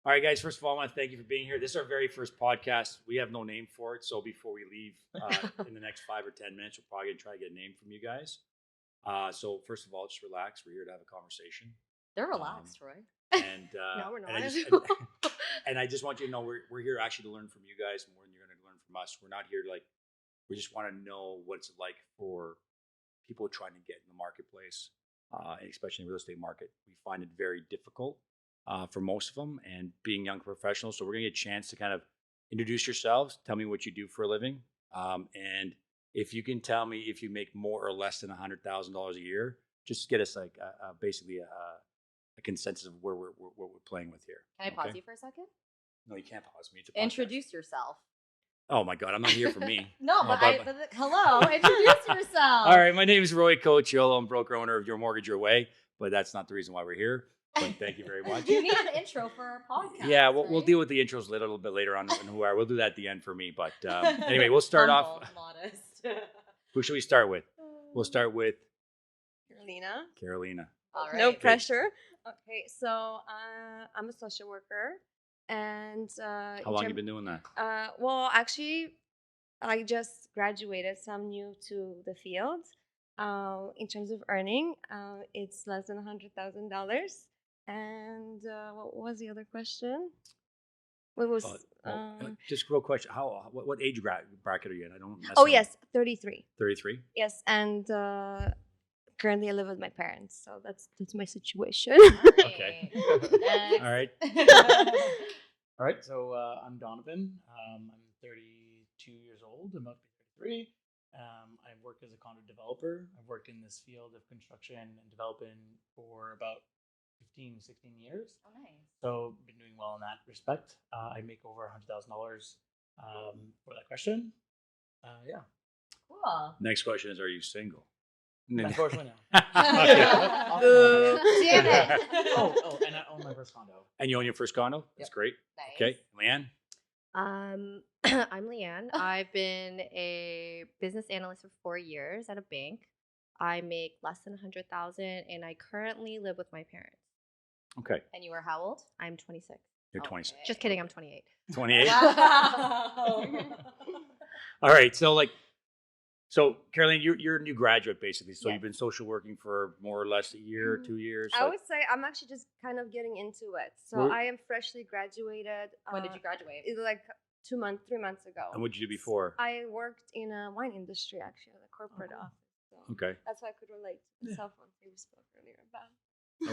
All right, guys. First of all, I want to thank you for being here. This is our very first podcast. We have no name for it, so before we leave in the next 5 or 10 minutes, we're probably gonna try to get a name from you guys. So first of all, just relax. We're here to have a conversation. They're relaxed, Roy. And No, we're and I not. just and I just want you to know we're here actually to learn from you guys more than you're going to learn from us. We're not here to we just want to know what it's like for people trying to get in the marketplace, especially in the real estate market. We find it very difficult for most of them, and being young professionals. So we're going to get a chance to kind of introduce yourselves, tell me what you do for a living, and if you can tell me if you make more or less than $100,000 a year, just get us basically a consensus of where what we're playing with here. Can I pause you for a second? No, you can't pause me. It's a podcast. Introduce yourself. Oh my God, I'm not here for me. No, but hello, introduce yourself. All right, my name is Roy Cocciollo. I'm broker owner of Your Mortgage Your Way, but that's not the reason why we're here. But thank you very much. You need an intro for our podcast. Yeah, we'll deal with the intros a little bit later on and who are. We'll do that at the end for me. But anyway, we'll start off. Modest. Who should we start with? We'll start with Carolina. All right. No pressure. Okay, so I'm a social worker, and How long you been doing that? well, actually, I just graduated, so I'm new to the field. In terms of earning, it's less than $100,000. And what was the other question? What was? Just real question. What age bracket are you in? I don't. Oh yes, 33. 33. Yes, and currently I live with my parents, so that's my situation. Okay. All right. All right. So I'm Donovan. I'm 32 years old. I'm about to be 33. I work as a condo developer. I've worked in this field of construction and development for about 15, 16 years. Oh, nice. So been doing well in that respect. I make over $100,000 for that question. Yeah. Cool. Next question is: are you single? Unfortunately, no. Damn it. Oh, and I own my first condo. And you own your first condo? That's great. Nice. Okay, Leanne. I'm Leanne. I've been a business analyst for 4 years at a bank. I make less than $100,000, and I currently live with my parents. Okay, And you are how old? I'm 26. you're 26. Just kidding. I'm 28. 28. Wow. All right, so Caroline, you're a new graduate basically. So Yes. you've been social working for more or less a year, 2 years. I would say I'm actually just kind of getting into it. So Where- I am freshly graduated. When did you graduate? It's like 3 months ago. And what did you do before? I worked in a wine industry, actually, at a corporate office. So Okay. that's why I could relate to the cell phones we spoke earlier about.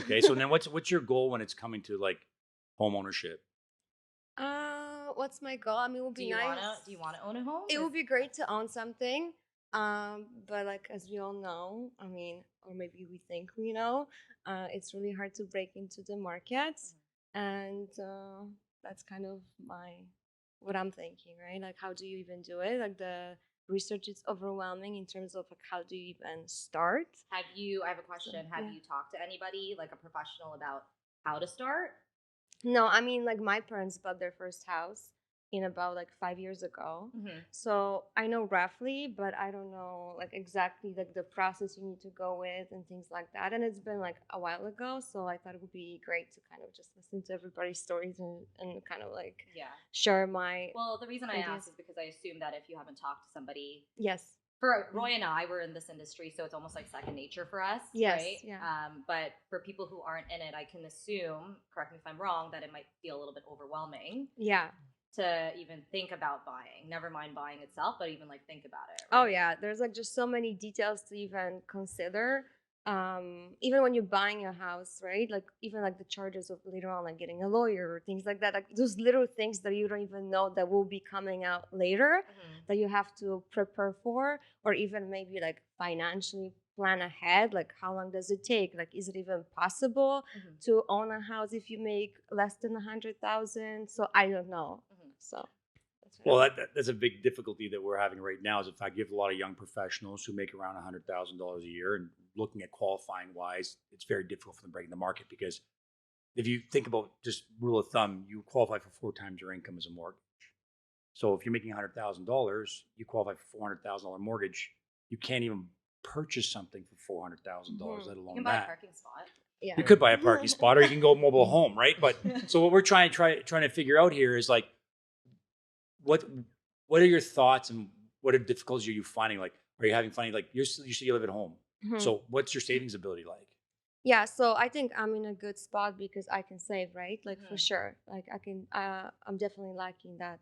Okay. So then, what's your goal when it's coming to home ownership? What's my goal? I mean, it would Do be you nice. wanna own a home? It would be great to own something. But as we all know, I mean, or maybe we think we know, it's really hard to break into the market, and that's kind of what I'm thinking, right? Like, how do you even do it? Like, the research is overwhelming in terms of how do you even start? I have a question. Have you talked to anybody, like a professional, about how to start? No, I mean, like, my parents bought their first house in about 5 years ago. Mm-hmm. So I know roughly, but I don't know exactly the process you need to go with and things like that. And it's been a while ago, so I thought it would be great to kind of just listen to everybody's stories and kind of Yeah. share my Well, the reason I ideas. asked is because I assume that if you haven't talked to somebody, yes. for Roy and I, we're in this industry, so it's almost like second nature for us. Yes, Right? yeah. But for people who aren't in it, I can assume, correct me if I'm wrong, that it might feel a little bit overwhelming Yeah. to even think about buying. Never mind buying itself, but even think about it. Oh right? yeah, there's just so many details to even consider. Even when you're buying a house, right? Even the charges of later on, getting a lawyer or things like that. Those little things that you don't even know that will be coming out later Mhm. that you have to prepare for, or even maybe financially plan ahead. How long does it take? Is it even possible Mhm. to own a house if you make less than 100,000? So I don't know. Mhm. So. That's what Well, I'm- that's a big difficulty that we're having right now. Is in fact, you have a lot of young professionals who make around $100,000 a year, and looking at qualifying wise, it's very difficult for them breaking the market because if you think about just rule of thumb, you qualify for 4 times your income as a mortgage. So if you're making $100,000, you qualify for $400,000 mortgage. You can't even purchase something for $400,000, let You alone can buy a that. parking spot. Yeah. You could buy a parking spot, or you can go mobile home, right? But so what we're trying to figure out here is like, what are your thoughts, and what are difficulties are you finding? Like, are you having fun? Like, you said you live at home, Mhm. so what's your savings ability like? Yeah, so I think I'm in a good spot because I can save, right? Like for Mhm. sure. Like I can I'm definitely lacking that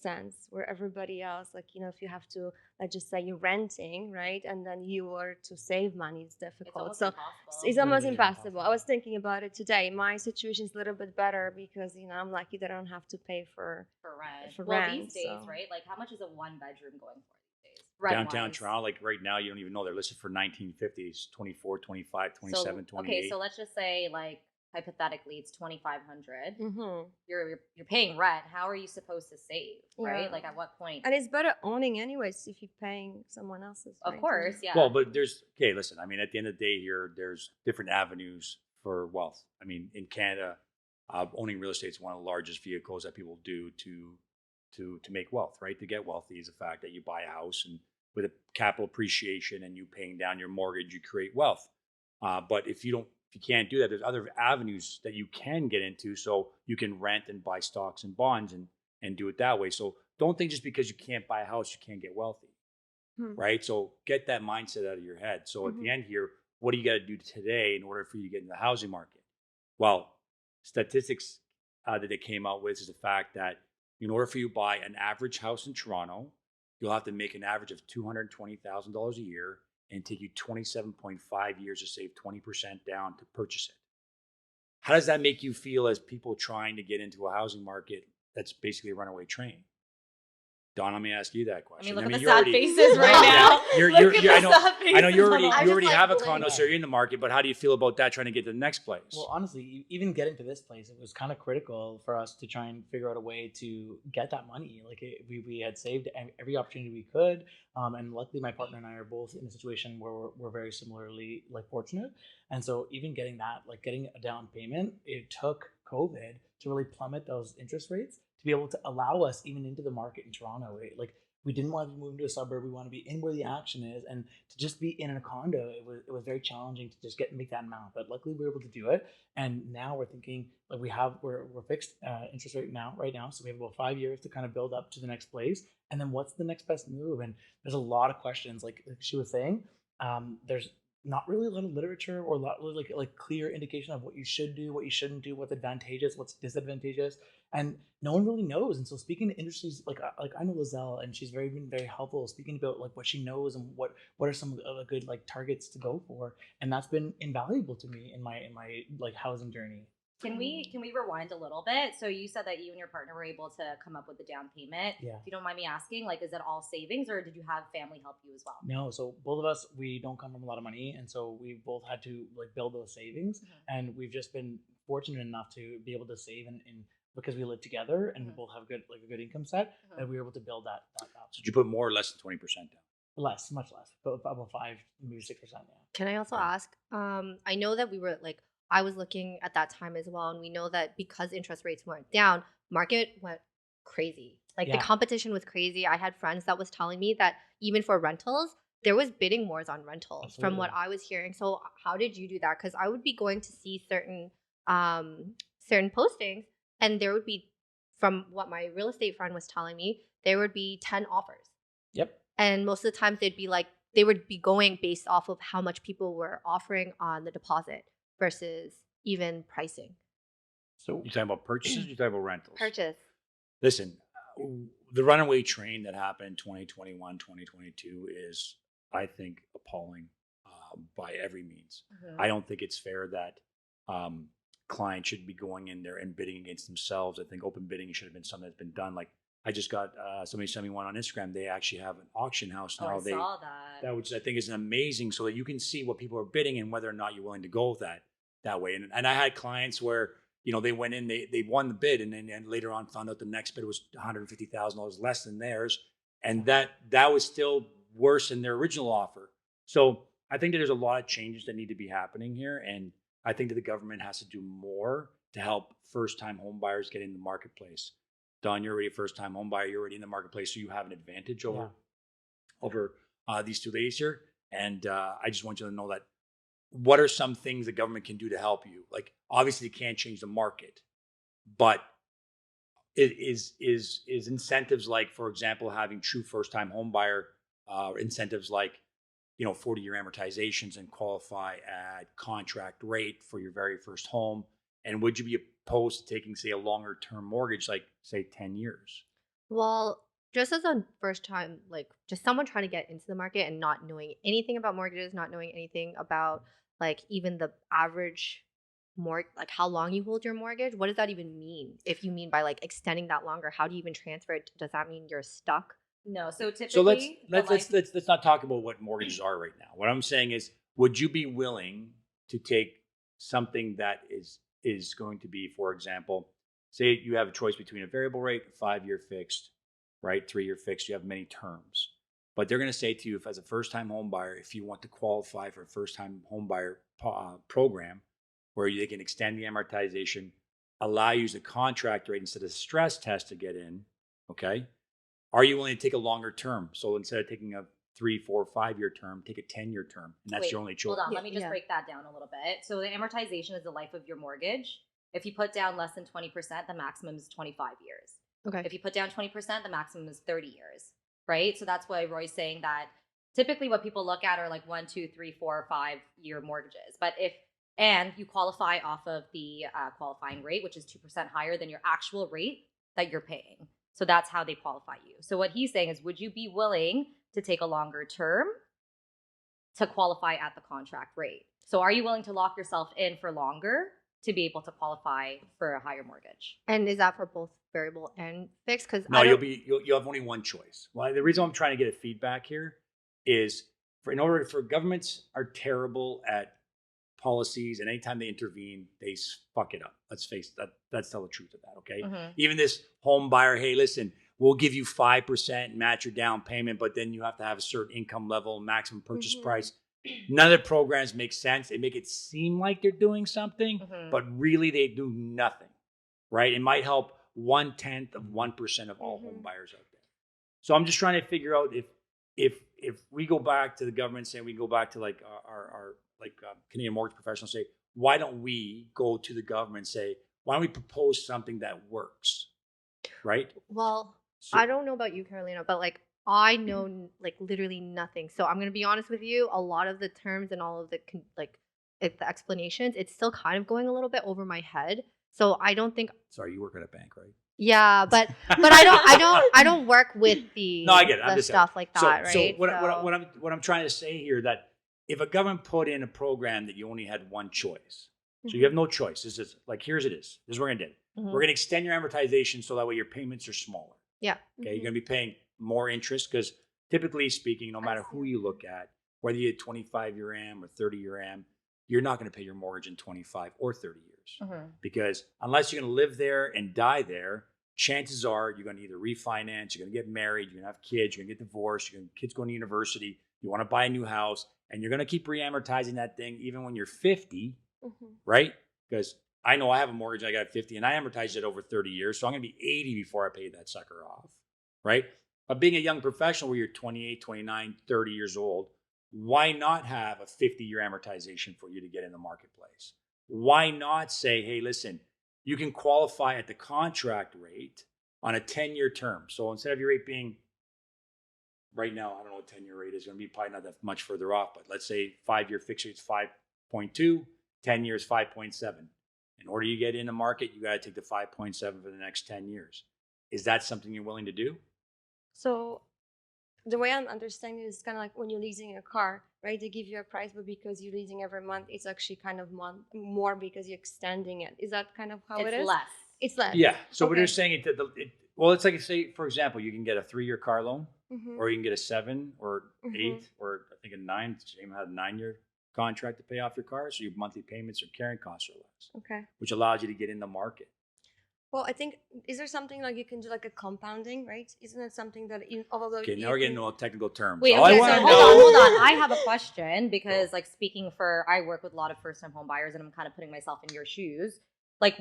sense where everybody else, like, if you have to, let's just say you're renting, right? And then you were to save money, it's It's difficult. almost So impossible. it's almost Literally impossible. I impossible. was thinking about it today. My situation is a little bit better because, I'm lucky that I don't have to pay for For rent. for Well, rent, these days, so. right? Like, how much is a 1 bedroom going for these days? Downtown Rent-wise. Toronto, like right now, you don't even know, they're listed for 1950s, 24, 25, 27, So 28. okay, so let's just say, like, hypothetically, it's 2,500. Mhm. You're paying rent. How are you supposed to save, right? Yeah. Like, at what point? And it's better owning anyways if you're paying someone else's Of rent. course, yeah. Well, but listen, I mean, at the end of the day here, there's different avenues for wealth. I mean, in Canada, owning real estate is one of the largest vehicles that people do to make wealth, right? To get wealthy is the fact that you buy a house, and with a capital appreciation and you paying down your mortgage, you create wealth. But if you can't do that, there's other avenues that you can get into. So you can rent and buy stocks and bonds and do it that way. So don't think just because you can't buy a house, you can't get wealthy. Hmm. Right? So get that mindset out of your head. So at the end here, what do you got to do today in order for you to get into the housing market? Well, statistics that they came out with is the fact that in order for you to buy an average house in Toronto, you'll have to make an average of $220,000 a year and take you 27.5 years to save 20% down to purchase it. How does that make you feel as people trying to get into a housing market that's basically a runaway train? Don, let me ask you that I question. mean, look at the you're sad already- faces right Yeah, now. You're, Look you're, at you're, the I know, sad I know you're faces. already, I'm you just already like have a blank. condo, so you're in the market. But how do you feel about that? Trying to get to the next place? Well, honestly, even getting to this place, it was kind of critical for us to try and figure out a way to get that money. Like we had saved every opportunity we could, and luckily, my partner and I are both in a situation where we're very similarly like fortunate. And so, even getting that, like getting a down payment, it took COVID to really plummet those interest rates to be able to allow us even into the market in Toronto. Right? Like we didn't want to move to a suburb. We want to be in where the action is, and to just be in a condo, it was very challenging to just make that amount. But luckily, we were able to do it. And now we're thinking like we're fixed interest rate right now, so we have about 5 years to kind of build up to the next place. And then what's the next best move? And there's a lot of questions, like she was saying. There's not really a lot of literature or a lot of like clear indication of what you should do, what you shouldn't do, what's advantageous, what's disadvantageous, and no one really knows. And so speaking to industries like I know Liezl, and she's been very helpful speaking about like what she knows and what are some of the good like targets to go for, and that's been invaluable to me in my like housing journey. Can we rewind a little bit? So you said that you and your partner were able to come up with the down payment. Yeah. If you don't mind me asking, like, is it all savings, or did you have family help you as well? No, so both of us, we don't come from a lot of money, and so we both had to like build those savings, and we've just been fortunate enough to be able to save in because we live together and we both have a good income set, and we were able to build that up. So did you put more or less than 20% down? Less, much less, about 5, maybe 6%. Yeah. Can I also ask? I know that we were like, I was looking at that time as well, and we know that because interest rates went down, market went crazy. Like the competition was crazy. I had friends that was telling me that even for rentals, there was bidding wars on rentals from what I was hearing. So how did you do that? Because I would be going to see certain postings, and there would be, from what my real estate friend was telling me, there would be 10 offers. Yep. And most of the times they would be going based off of how much people were offering on the deposit versus even pricing. So you talking about purchases? Or you talking about rentals? Purchase. Listen, the runaway train that happened 2021, 2022 is, I think, appalling by every means. I don't think it's fair that clients should be going in there and bidding against themselves. I think open bidding should have been something that's been done. Like I just got somebody sent me one on Instagram. They actually have an auction house now. I saw that. Which I think is amazing, so that you can see what people are bidding and whether or not you're willing to go that way. And I had clients where they went in, they won the bid, and then later on found out the next bid was $150,000 less than theirs, and that was still worse than their original offer. So I think that there's a lot of changes that need to be happening here, and I think that the government has to do more to help first-time home buyers get in the marketplace. Don, you're already a first-time home buyer. You're already in the marketplace, so you have an advantage over these two ladies here. And I just want you to know that what are some things the government can do to help you? Like, obviously, you can't change the market, but is incentives like, for example, having true first-time home buyer incentives like, 40-year amortizations and qualify at contract rate for your very first home? And would you be opposed to taking, say, a longer term mortgage, like say 10 years? Well, just as a first time, like just someone trying to get into the market and not knowing anything about mortgages, not knowing anything about like even the average like how long you hold your mortgage, what does that even mean? If you mean by like extending that longer, how do you even transfer it? Does that mean you're stuck? No, so typically, So let's not talk about what mortgages are right now. What I'm saying is, would you be willing to take something that is going to be, for example, say you have a choice between a variable rate, a 5-year fixed, right, 3-year fixed. You have many terms, but they're going to say to you, if as a first-time home buyer, if you want to qualify for a first-time home buyer program, where they can extend the amortization, allow you to use a contract rate instead of stress test to get in, okay? Are you willing to take a longer term? So instead of taking a 3, 4, 5-year term, take a 10-year term, and that's your only choice. Hold on, let me just break that down a little bit. So the amortization is the life of your mortgage. If you put down less than 20%, the maximum is 25 years. Okay. If you put down 20%, the maximum is 30 years, right? So that's why Roy's saying that typically what people look at are like 1, 2, 3, 4, 5-year mortgages. But and you qualify off of the qualifying rate, which is 2% higher than your actual rate that you're paying. So that's how they qualify you. So what he's saying is, would you be willing to take a longer term to qualify at the contract rate? So are you willing to lock yourself in for longer to be able to qualify for a higher mortgage? And is that for both variable and fixed? Because no, you'll have only one choice. Well, the reason I'm trying to get a feedback here is for governments are terrible at policies, and anytime they intervene, they fuck it up. Let's face that. Let's tell the truth of that, okay? Mm-hmm. Even this home buyer, hey, listen, we'll give you 5%, match your down payment, but then you have to have a certain income level, maximum purchase price. None of the programs make sense. They make it seem like they're doing something, but really they do nothing, right? It might help 1/10 of 1% of all home buyers out there. So I'm just trying to figure out if we go back to the government, say we go back to like our Canadian mortgage professionals, say, why don't we go to the government and say, why don't we propose something that works, right? Well, I don't know about you, Carolina, but like I know like literally nothing. So I'm gonna be honest with you. A lot of the terms and all of the the explanations, it's still kind of going a little bit over my head. So I don't think. Sorry, you work at a bank, right? Yeah, but I don't work with the no, I get it. I'm the just stuff like that, right? So what I'm trying to say here, that if a government put in a program that you only had one choice, so you have no choice. This is like, here's it is. This is what we're gonna do. We're gonna extend your amortization so that way your payments are smaller. Yeah. Okay, you're gonna be paying more interest because typically speaking, no matter who you look at, whether you had 25-year AM or 30-year AM, you're not going to pay your mortgage in 25 or 30 years because unless you're going to live there and die there, chances are you're going to either refinance, you're going to get married, you're going to have kids, you're going to get divorced, kids going to university, you want to buy a new house, and you're going to keep re-amortizing that thing even when you're 50, right? Because I know I have a mortgage, I got 50, and I amortized it over 30 years, so I'm going to be 80 before I pay that sucker off, right? But being a young professional where you're 28, 29, 30 years old, why not have a 50-year amortization for you to get in the marketplace? Why not say, hey, listen, you can qualify at the contract rate on a 10-year term. So instead of your rate being, right now, I don't know what 10-year rate is going to be, probably not that much further off, but let's say 5-year fixed rate's 5.2, 10 years 5.7. In order to get in the market, you got to take the 5.7 for the next 10 years. Is that something you're willing to do? So the way I'm understanding it is kind of like when you're leasing a car, right? They give you a price, but because you're leasing every month, it's actually kind of more because you're extending it. Is that kind of how it is? It's less. It's less. Yeah. So what you're saying, well, it's like, say, for example, you can get a 3-year car loan, or you can get a 7 or 8, or I think a 9. Shame had a 9-year contract to pay off your car, so your monthly payments or carrying costs are less. Okay. Which allows you to get in the market. Well, I think, is there something like you can do like a compounding, right? Isn't it something that, although okay, now we're getting into all technical terms. Wait, all okay, I so know, hold on. I have a question because, like, speaking for, I work with a lot of first-time home buyers, and I'm kind of putting myself in your shoes. Like,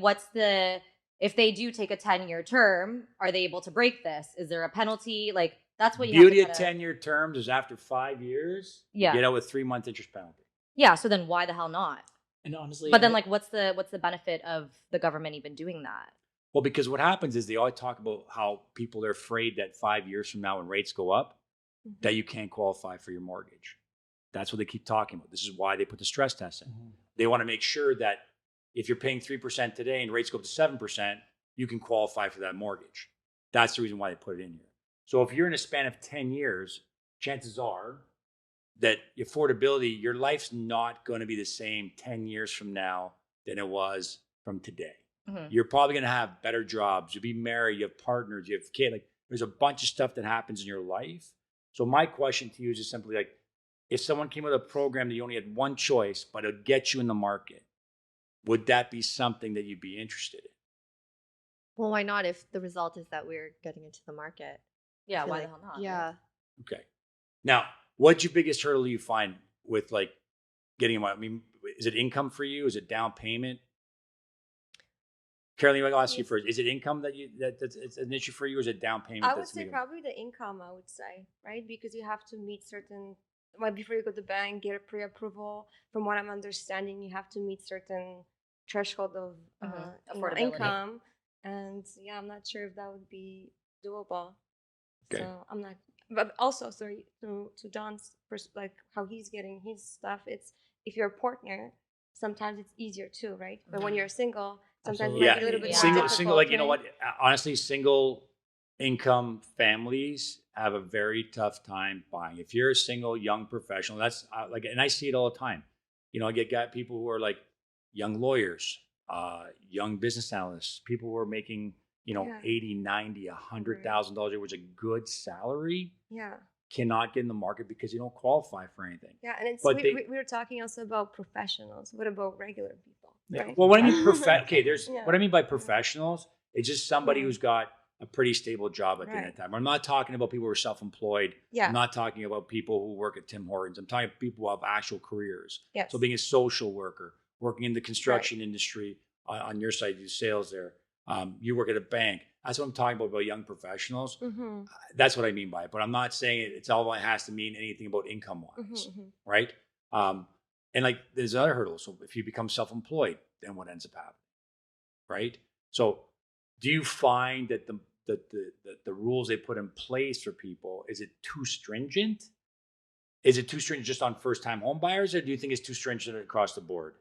if they do take a 10-year term, are they able to break this? Is there a penalty? Like, that's what you beauty have of to 10-year terms is after 5 years, Yeah. you get out with 3-month interest penalty. Yeah, so then why the hell not? And honestly, But then like what's the benefit of the government even doing that? Well, because what happens is they always talk about how people are afraid that 5 years from now when rates go up, that you can't qualify for your mortgage. That's what they keep talking about. This is why they put the stress test in. They want to make sure that if you're paying 3% today and rates go up to 7%, you can qualify for that mortgage. That's the reason why they put it in here. So if you're in a span of 10 years, chances are that affordability, your life's not going to be the same 10 years from now than it was from today. You're probably going to have better jobs. You'll be married. You have partners. You have kids. Like there's a bunch of stuff that happens in your life. So my question to you is just simply like, if someone came with a program that you only had one choice, but it'll get you in the market, would that be something that you'd be interested in? Well, why not if the result is that we're getting into the market? Yeah, I feel why like- the hell not? Yeah. Okay. Now, what's your biggest hurdle you find with like getting a, I mean, is it income for you? Is it down payment? Caroline, I'll ask you first. Is it income that's it's an issue for you, or is it down payment? I would that's say making- probably the income, I would say, right? Because you have to meet certain, well, before you go to the bank, get a pre-approval. From what I'm understanding, you have to meet certain threshold of Affordability. income. And yeah, I'm not sure if that would be doable. Okay. So I'm not, but also, sorry, to Don's, like how he's getting his stuff, it's, if you're a partner, sometimes it's easier too, right? But when you're single, sometimes it might Yeah, be a little bit more single, difficult, like, you know right? what? Honestly, single income families have a very tough time buying. If you're a single young professional, that's like, and I see it all the time. You know, I got people who are like young lawyers, young business analysts, people who are making, you know, Yeah. 80, 90, $100,000, which is a good salary, Yeah. cannot get in the market because you don't qualify for anything. Yeah, and it's But we were talking also about professionals. What about regular people? Yeah. Right? Well, what I mean, okay, there's Yeah. what I mean by professionals. It's just somebody Yeah. who's got a pretty stable job at the end of Right. the time. I'm not talking about people who are self-employed. Yeah. I'm not talking about people who work at Tim Hortons. I'm talking about people who have actual careers. Yes. So being a social worker, working in the construction industry, on your side, you do sales there. You work at a bank. That's what I'm talking about young professionals. Mm-hmm. That's what I mean by it. But I'm not saying it's all it has to mean anything about income-wise, right? And like there's another hurdle. So if you become self-employed, then what ends up happening, right? So do you find that the rules they put in place for people, is it too stringent? Is it too stringent just on first-time home buyers, or do you think it's too stringent across the board?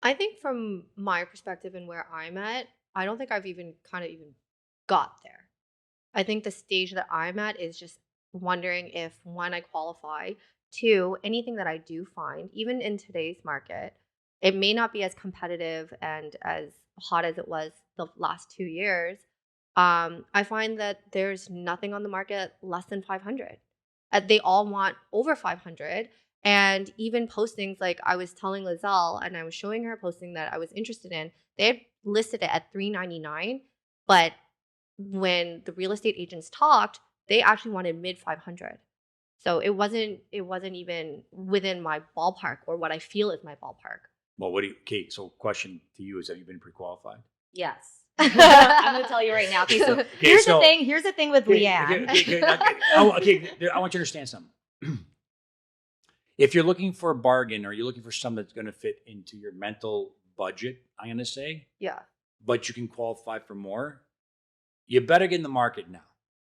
I think from my perspective and where I'm at, I don't think I've even got there. I think the stage that I'm at is just wondering if one, I qualify, two, anything that I do find, even in today's market, it may not be as competitive and as hot as it was the last 2 years. I find that there's nothing on the market less than 500. They all want over 500. And even postings, like I was telling Liezl and I was showing her a posting that I was interested in, they had listed it at $399, but when the real estate agents talked, they actually wanted mid 500. So it wasn't even within my ballpark or what I feel is my ballpark. Well, what do you, Kate? So question to you is, have you been pre-qualified? Yes. I'm going to tell you right now. Okay, so here's the thing. Here's the thing with Leanne. I want you to understand something. If you're looking for a bargain or you're looking for something that's going to fit into your mental budget, I'm going to say, Yeah. but you can qualify for more, you better get in the market now.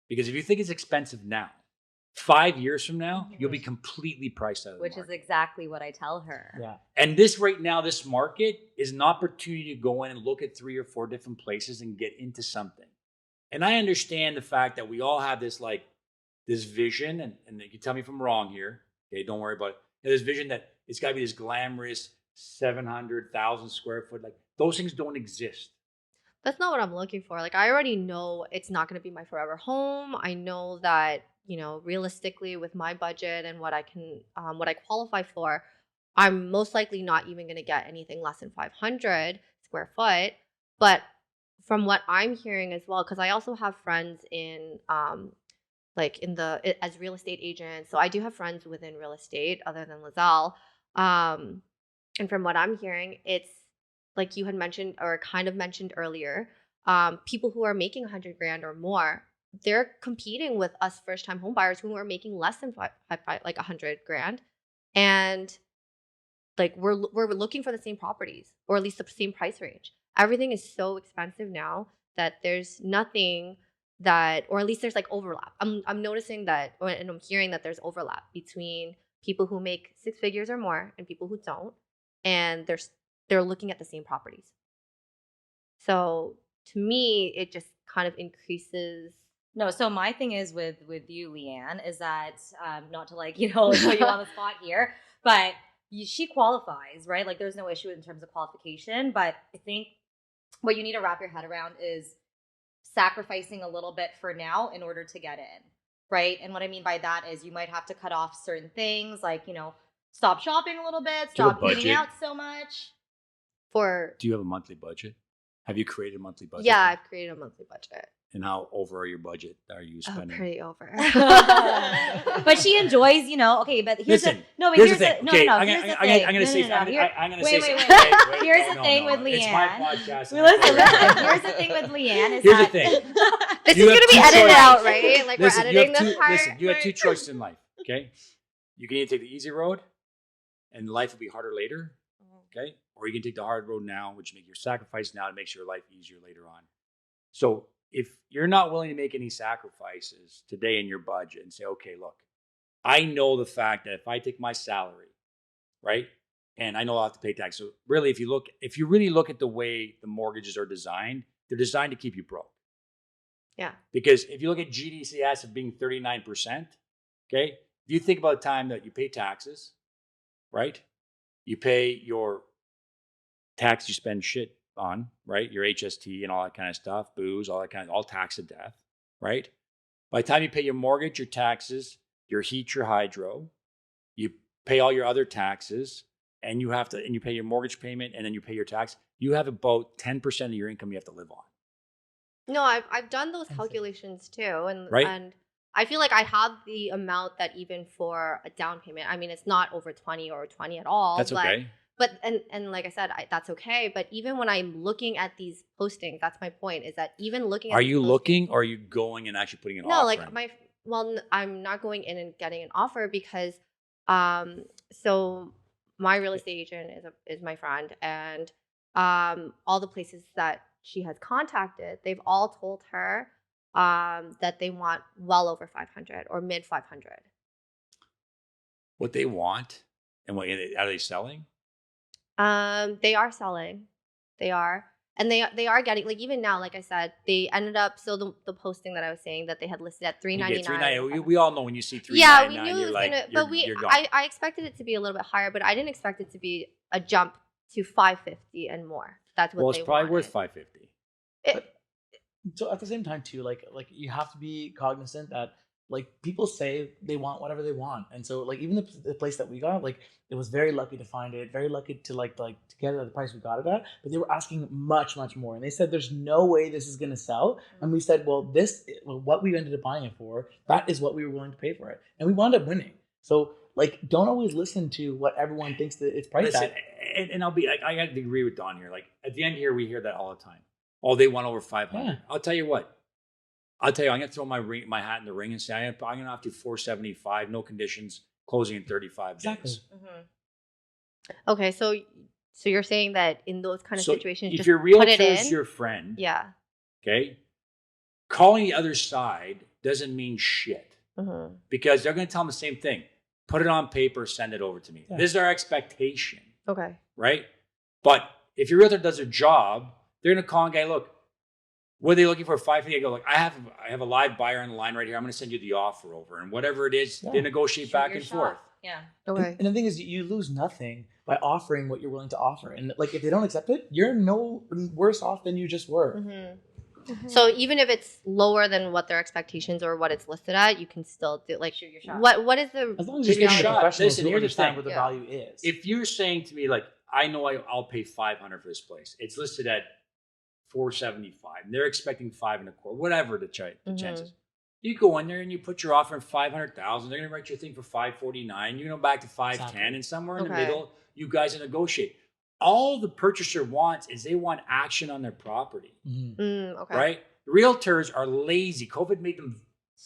Because if you think it's expensive now, 5 years from now, you'll be completely priced out of the Which is market. exactly what I tell her. Yeah. And this right now, this market is an opportunity to go in and look at 3 or 4 different places and get into something. And I understand the fact that we all have this like this vision, and you can tell me if I'm wrong here. Okay, don't worry about it. This vision that it's got to be this glamorous 700,000 square foot. Like those things don't exist. That's not what I'm looking for. Like I already know it's not going to be my forever home. I know that, realistically with my budget and what I can what I qualify for, I'm most likely not even going to get anything less than 500 square foot. But from what I'm hearing as well, because I also have friends in as real estate agents. So I do have friends within real estate other than Liezl. And from what I'm hearing, it's like you had mentioned or kind of mentioned earlier, people who are making 100 grand or more, they're competing with us first time home buyers who are making less than 100 grand. and like we're looking for the same properties, or at least the same price range. Everything is so expensive now that there's nothing that, or at least there's like overlap. I'm noticing that, and I'm hearing that there's overlap between people who make 6 figures or more and people who don't, and they're looking at the same properties. So to me, it just kind of increases. No, so my thing is with you, Leanne, is that not to like, you know, put you on the spot here, but she qualifies, right? Like there's no issue in terms of qualification, but I think what you need to wrap your head around is sacrificing a little bit for now in order to get in, right? And what I mean by that is you might have to cut off certain things, like, you know, stop shopping a little bit, Do you have a stop eating budget? out so much. For Do you have a monthly budget? Have you created a monthly budget? yeah, I've created a monthly budget. And how over your budget are you Oh, spending? pretty over. But she enjoys, you know. Okay, but here's Listen, the no. But here's here's the thing. no, Okay, no, I'm here's gonna- the I'm thing. gonna say No, no, no. something. Here- I'm gonna wait, say wait, something. wait. Wait, Here's no, the no, thing no. with It's my Leanne. podcast. Listen. Here's the thing with Leanne is Here's the that thing. This You is have gonna be two edited choices. out, right? Like Listen, we're you editing have this two, part. listen, you have two right? choices in life. Okay, you can either take the easy road, and life will be harder later. Okay, or you can take the hard road now, which make your sacrifice now to make your life easier later on. So if you're not willing to make any sacrifices today in your budget and say, okay, look, I know the fact that if I take my salary, right, and I know I'll have to pay tax. So really, if you really look at the way the mortgages are designed, they're designed to keep you broke. Yeah. Because if you look at GDCS of being 39%, okay, if you think about the time that you pay taxes, right, you pay your tax you spend shit on, right, your HST and all that kind of stuff, booze, all that kind of, all tax to death, right? By the time you pay your mortgage, your taxes, your heat, your hydro, you pay all your other taxes, and you pay your mortgage payment, and then you pay your tax. You have about 10% of your income you have to live on. No, I've done those I see. calculations too, and Right. and I feel like I have the amount that even for a down payment. I mean, it's not over 20 or 20 at all. That's okay. But and like I said, that's okay. But even when I'm looking at these postings, that's my point. Is that even looking at Are these you postings- looking, or are you going and actually putting an No, offer like in? I'm not going in and getting an offer because so my real estate agent is my friend, and all the places that she has contacted, they've all told her that they want well over 500 or mid 500. What they want, and what are they selling? They are selling. They are. And they are getting, like, even now, like I said, they ended up, so the posting that I was saying that they had listed at You get $399. we all know when you see $399, Yeah, we knew it you're was like, gonna, but you're gone. I expected it to be a little bit higher, but I didn't expect it to be a jump to 550 and more. That's what Well, they it's probably worth wanted. $550. So at the same time too, like you have to be cognizant that like people say they want whatever they want, and so like even the place that we got, like it was very lucky to find it, very lucky to like to get it at the price we got it at, but they were asking much more, and they said there's no way this is going to sell, and we said, well, what we ended up buying it for, that is what we were willing to pay for it, and we wound up winning. So like don't always listen to what everyone thinks that it's priced Listen, uh, and I got to agree with Don here. Like at the end here, we hear that all the time. Oh, they want over 500. Yeah. I'll tell you what. I'm going to throw my hat in the ring and say I'm going to have to 475, no conditions, closing in 35 Exactly. days. Okay, so you're saying that in those kind of So situations, if just your put realtor it is in? your friend, Yeah. okay, calling the other side doesn't mean shit Mm-hmm. because they're going to tell them the same thing. Put it on paper, send it over to me. Yeah. This is our expectation, Okay. right? But if your realtor does their job, they're going to call and go, look, what are they looking for? 550. I go, look, I have a live buyer on the line right here. I'm going to send you the offer over, and whatever it is, Yeah. they negotiate Shoot back your and shot. forth. Yeah. Okay. And the thing is, you lose nothing by offering what you're willing to offer, and like if they don't accept it, you're no worse off than you just were. Mm-hmm. So even if it's lower than what their expectations or what it's listed at, you can still do like Shoot your shot. what is the As long as Take you're a speaking to shot. professionals Listen, who here's the understand thing. what the Yeah. value is. If you're saying to me, like, I know I'll pay 500 for this place, it's listed at 475, and they're expecting 5.25, whatever the chances. You go in there and you put your offer in 500,000. They're going to write your thing for 549. You go back to 510, Exactly. and somewhere in the Okay. middle, you guys negotiate. All the purchaser wants is they want action on their property, Mhm. okay. right? Realtors are lazy. COVID made them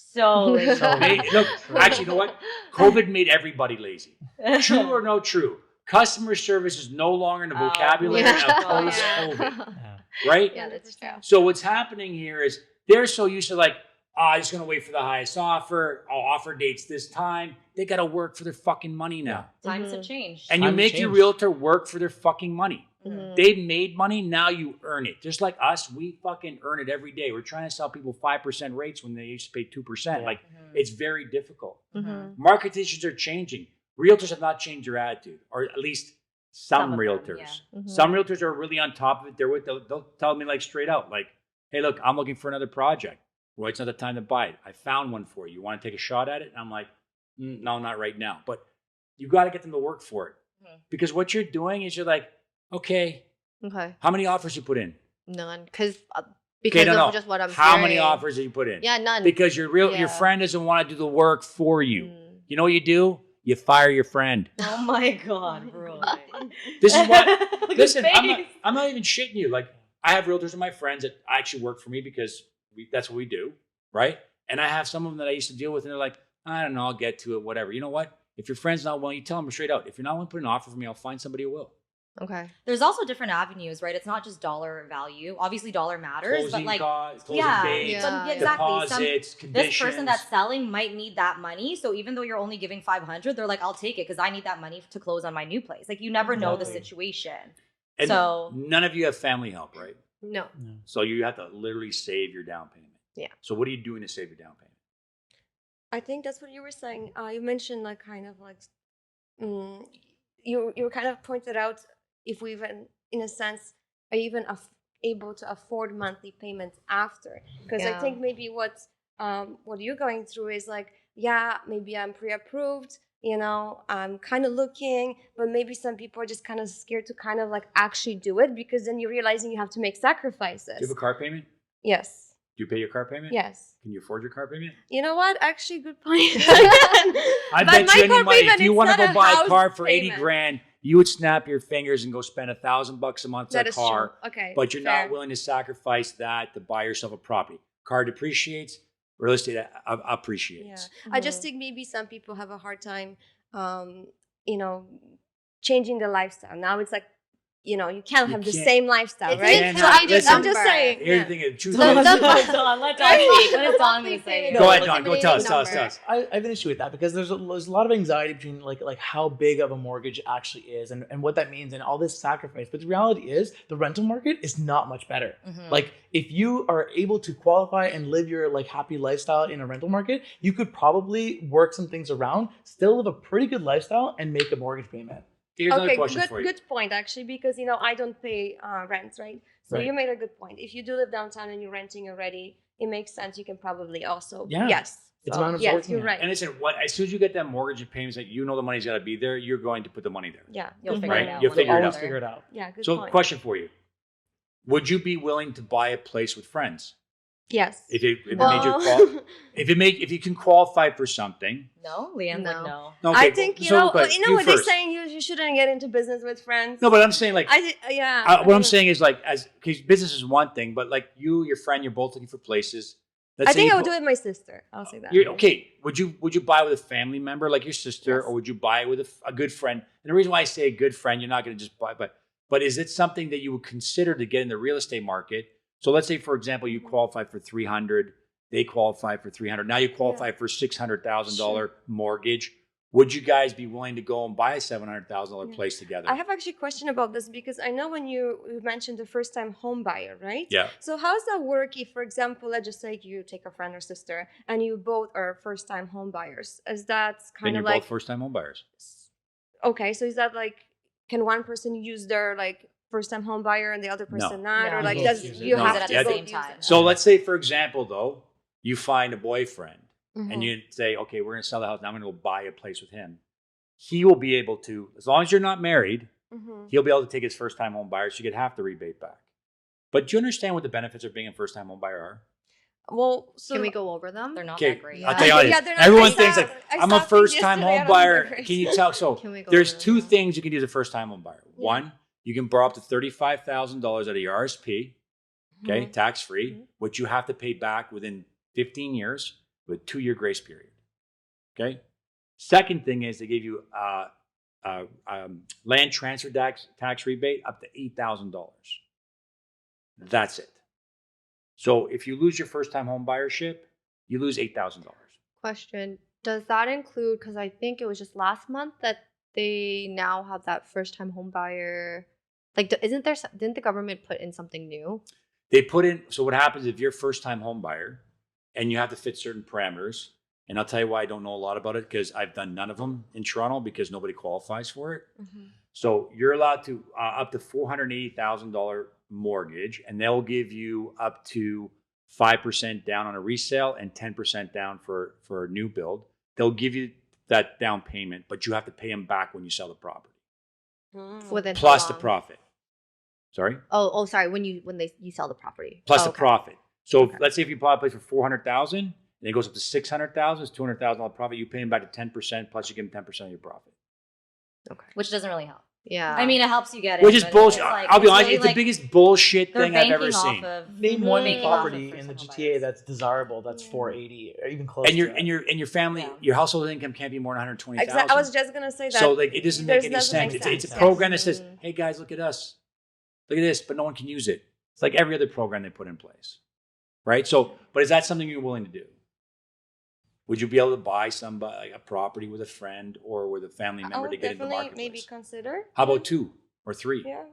So lazy. So Look, actually, you know what? COVID made everybody lazy. True or no true? Customer service is no longer in the vocabulary of post-COVID, yeah. right? Yeah, that's true. So what's happening here is they're so used to like, I'm just going to wait for the highest offer. I'll offer dates this time. They got to work for their fucking money now. Times have changed. And you Times make your changed. realtor work for their fucking money. Mhm. They've made money. Now you earn it. Just like us, we fucking earn it every day. We're trying to sell people 5% rates when they used to pay 2%. Yeah. Like, it's very difficult. Mhm. Market conditions are changing. Realtors have not changed their attitude, or at least some of them, realtors. yeah. Mhm. Some realtors are really on top of it. They'll tell me like straight out, like, hey, look, I'm looking for another project. Well, it's not the time to buy it. I found one for you. You want to take a shot at it? And I'm like, no, not right now. But you got to get them to work for it. Because what you're doing is you're like, okay, Okay. how many offers you put in? None. Because Okay, no. of just what I'm How many hearing. offers did you put in? Yeah, none. Because your Yeah. friend doesn't want to do the work for you. Mm. You know what you do? You fire your friend. Oh my God, bro. This is what. Look at his Listen, face. I'm not even shitting you. Like, I have realtors and my friends that actually work for me because that's what we do, right? And I have some of them that I used to deal with, and they're like, I don't know, I'll get to it, whatever. You know what? If your friend's not willing, you tell them straight out. If you're not willing to put an offer for me, I'll find somebody who will. Okay. There's also different avenues, right? It's not just dollar value. Obviously, dollar matters, Closing but like, costs, closing yeah, dates, Yeah. but exactly. deposits, This conditions. person that's selling might need that money. So even though you're only giving 500, they're like, I'll take it because I need that money to close on my new place. Like, you never know the Exactly. situation. And So none of you have family help, right? No. So you have to literally save your down payment. Yeah. So what are you doing to save your down payment? I think that's what you were saying. You mentioned like kind of like you kind of pointed out if we even in a sense are even able to afford monthly payments after, because I Yeah. think maybe what you're going through is like, yeah, maybe I'm pre-approved, you know, I'm kind of looking, but maybe some people are just kind of scared to kind of like actually do it, because then you're realizing you have to make sacrifices. Do you have a car payment? Yes. Do you pay your car payment? Yes. Can you afford your car payment? You know what? Actually, good point. I But bet my you any car money. payment If you is want to not go a buy a house car for 80 payment. grand, you would snap your fingers and go spend $1,000 a month on That a is car. true. Okay. But you're fair. not willing to sacrifice that to buy yourself a property. Car depreciates, real estate appreciates. Yeah. I just think maybe some people have a hard time, you know, changing the lifestyle. Now it's like, you know, you can't You have the can't- same lifestyle, It's right? can't So have- I'm just listen, saying. Here's yeah. the thing. The truth No, is, some- Hold on, let Don speak. What is Don going to say? Go ahead, No, Don. Go tell us. Tell us. Tell us. I have an issue with that because there's a lot of anxiety between like how big of a mortgage actually is and what that means and all this sacrifice. But the reality is the rental market is not much better. Mhm. Like if you are able to qualify and live your like happy lifestyle in a rental market, you could probably work some things around, still live a pretty good lifestyle and make a mortgage payment. Here's another Okay, question for you. good point actually, because you know I don't pay rent, right? So Right. you made a good point. If you do live downtown and you're renting already, it makes sense. You can probably also Yeah. yes. It's So, a matter of yes, working you're it. right. And listen, as soon as you get that mortgage and payments that you know the money's got to be there, you're going to put the money there. Yeah, You'll good figure point. it out. You'll one figure way it or out. Always another. figure it out. Yeah, good So, point. question for you: would you be willing to buy a place with friends Yes. if it Well, made you if you can qualify for something? No, Leanne No. would know. Okay, I think you know but you what they're first. saying. You shouldn't get into business with friends. No, but I'm saying like yeah. what I'm saying is like because business is one thing, but like your friend, you're both looking for places. Let's I say think you I would bo- do it with my sister. I'll say that. Okay, would you buy with a family member like your sister, Yes. or would you buy it with a good friend? And the reason why I say a good friend, you're not going to just buy, but is it something that you would consider to get in the real estate market? So let's say, for example, you qualify for 300, they qualify for 300. Now you qualify for $600,000 mortgage. Would you guys be willing to go and buy a $700,000 Yeah. place together? I have actually a question about this because I know when you mentioned the first time home buyer, right? Yeah. So how does that work if, for example, let's just say you take a friend or sister and you both are first time home buyers? Is that Then kind you're of like both first time home buyers. okay? So is that like can one person use their like first time home buyer and the other person not, No. or like You does both use it. you No, have use it to at the both same use time. it? So let's say, for example, though, you find a boyfriend Mhm. and you say, okay, we're going to sell the house. Now I'm going to go buy a place with him. He will be able to, as long as you're not married, Mhm. he'll be able to take his first time home buyer. So you get half the rebate back. But do you understand what the benefits of being a first time home buyer are? Well, so Can we go over them? They're not Okay, that great. I'll tell you Yeah, how they're it is. not- Everyone I thinks saw- like, I I'm saw a things first time yesterday, I home don't buyer. think they're Can you tell? So Can we go there's over two them? things you can do as a first time home buyer. Yeah. One, you can borrow up to $35,000 out of your RSP, okay, Mhm. tax free, Mhm. which you have to pay back within 15 years. with a 2-year grace period. Okay. Second thing is they give you land transfer tax rebate up to $8,000. That's it. So if you lose your first-time home buyership, you lose $8,000. Question: does that include? Because I think it was just last month that they now have that first-time home buyer. Like, didn't the government put in something new? They put in. So what happens if you're a first-time home buyer and you have to fit certain parameters? And I'll tell you why I don't know a lot about it, because I've done none of them in Toronto because nobody qualifies for it. So you're allowed to up to $480,000 mortgage, and they'll give you up to 5% down on a resale and 10% down for a new build. They'll give you that down payment, but you have to pay them back when you sell the property. Within Plus how the long? profit. Sorry? Oh, sorry. When you sell the property. Plus the Okay. profit. So Okay. let's say if you bought a place for $400,000 and it goes up to $600,000, it's $200,000 profit. You pay them back to 10%, plus you give them 10% of your profit. Okay. Which doesn't really help. Yeah. I mean, it helps you get Which in, is but bullshit. it's like- I'll be honest, really it's the like biggest bullshit they're thing I've ever banking off seen. of Name one making off of property in the first-time GTA homebuyers. that's desirable. That's 480 or even close. And your to and your family, Yeah. your household income can't be more than 120,000. Exactly. I was just gonna say that. So like it doesn't make any doesn't sense. make It's a sense. program that says, Mm. "Hey guys, look at us, look at this," but no one can use it. It's like every other program they put in place, right? So, but is that something you're willing to do? Would you be able to buy somebody like a property with a friend or with a family I member to would get into the definitely maybe marketplace? consider. How about 2 or 3 Yeah.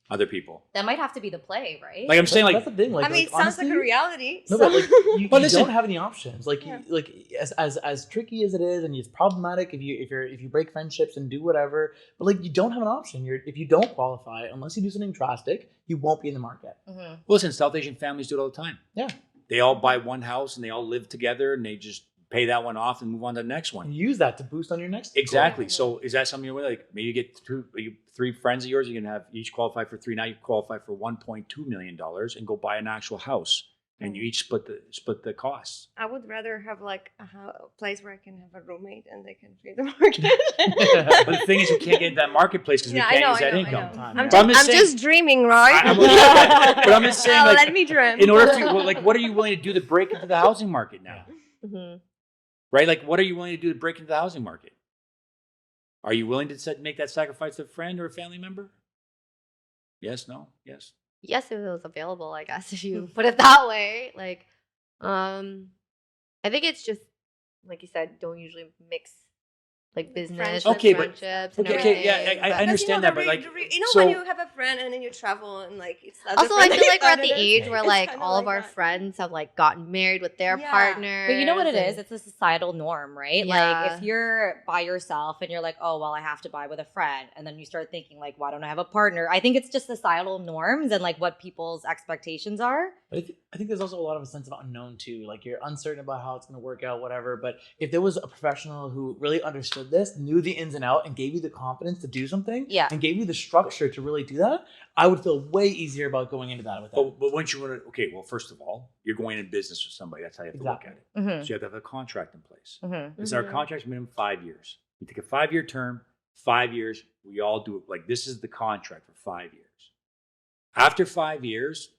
other people? That might have to be the play, right? Like I'm saying, like that's the thing. Like, I mean, like, it sounds like honestly, a reality. No, so- but like you But listen- don't have any options. Like Yeah. like as tricky as it is, and it's problematic if you break friendships and do whatever. But like you don't have an option. If you don't qualify, unless you do something drastic, you won't be in the market. Mhm. listen, South Asian families do it all the time. Yeah. They all buy one house and they all live together and they just pay that one off and move on to the next And one. use that to boost on your next goal. Exactly. So is that something you're like? Maybe you get 3 friends of yours. You can have each qualify for 3. Now you qualify for $1.2 million and go buy an actual house, and you each split the costs. I would rather have like a place where I can have a roommate and they can pay the mortgage. But the thing is, you can't get into that marketplace because Yeah, we I can't know, use that I know, income. I know. Time. I'm But I'm just saying- just dreaming, right? But I'm just saying, like, let me dream. in order for like, what are you willing to do to break into the housing market now? Mhm. Right? Like, what are you willing to do to break into the housing market? Are you willing to make that sacrifice to a friend or a family member? Yes, no, yes. Yes, if it was available, I guess, if you put it that way. Like, I think it's just like you said, don't usually mix like business Friendships, and Okay, but- friendships. And okay, yeah, everything, I but- understand that, but, like, you know, so- when you have a friend and then you travel and like it's not Also, the I friend feel like we're that at the it is. age where It's like kinda all of like our that. friends have like gotten married with their Yeah. partners. But you know what it is? and- It's a societal norm, right? Yeah. Like if you're by yourself and you're like, oh, well, I have to buy with a friend. And then you start thinking like, why don't I have a partner? I think it's just societal norms and like what people's expectations are. But I think there's also a lot of a sense of unknown too. Like you're uncertain about how it's going to work out, whatever. But if there was a professional who really understood this, knew the ins and out, and gave you the confidence to do something, Yeah. and gave you the structure to really do that, I would feel way easier about going into that with them. But once you want to, okay, well, first of all, you're going in business with somebody. That's how you have to look at it. Mm-hmm. So you have to have a contract in place. Mm-hmm. It's our Mhm. contract's minimum 5 years. We take a 5-year term, 5 years. We all do it like this is the contract for 5 years. After 5 years,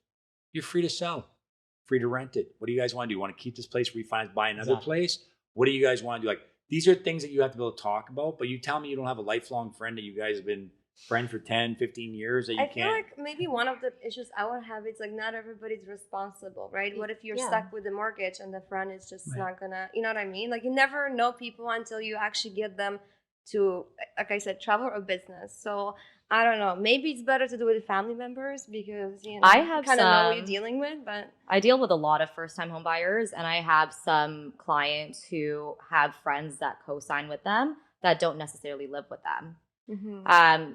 you're free to sell, free to rent it. What do you guys want to do? You want to keep this place, refinance, buy another Exactly. place? What do you guys want to do? Like these are things that you have to be able to talk about. But you tell me you don't have a lifelong friend that you guys have been friends for 10, 15 years that you I feel can't. like maybe one of the issues I would have is like not everybody's responsible, right? What if you're Yeah. stuck with the mortgage and the friend is just Right. not gonna, you know what I mean? Like you never know people until you actually get them to, like I said, travel or business. So I don't know. Maybe it's better to do it with family members because you know I have kind of know what you're some- dealing with. But I deal with a lot of first-time home buyers, and I have some clients who have friends that co-sign with them that don't necessarily live with them.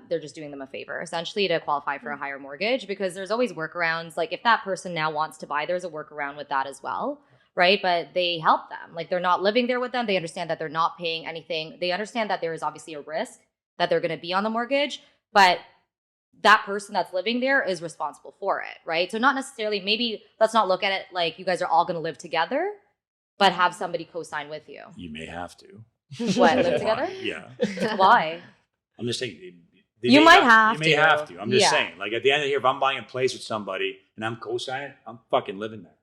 They're just doing them a favor, essentially, to qualify for a higher mortgage because there's always workarounds. Like if that person now wants to buy, there's a workaround with that as well, right? But they help them. Like they're not living there with them. They understand that they're not paying anything. They understand that there is obviously a risk that they're going to be on the mortgage, but that person that's living there is responsible for it, right? So not necessarily, maybe let's not look at it like you guys are all going to live together, but have somebody co-sign with you. You may have to. What, live together? Yeah. Why? I'm just saying. You may might not- have You may to. have to. I'm just Yeah. saying. Like at the end of the year, if I'm buying a place with somebody and I'm co-signing, I'm fucking living there.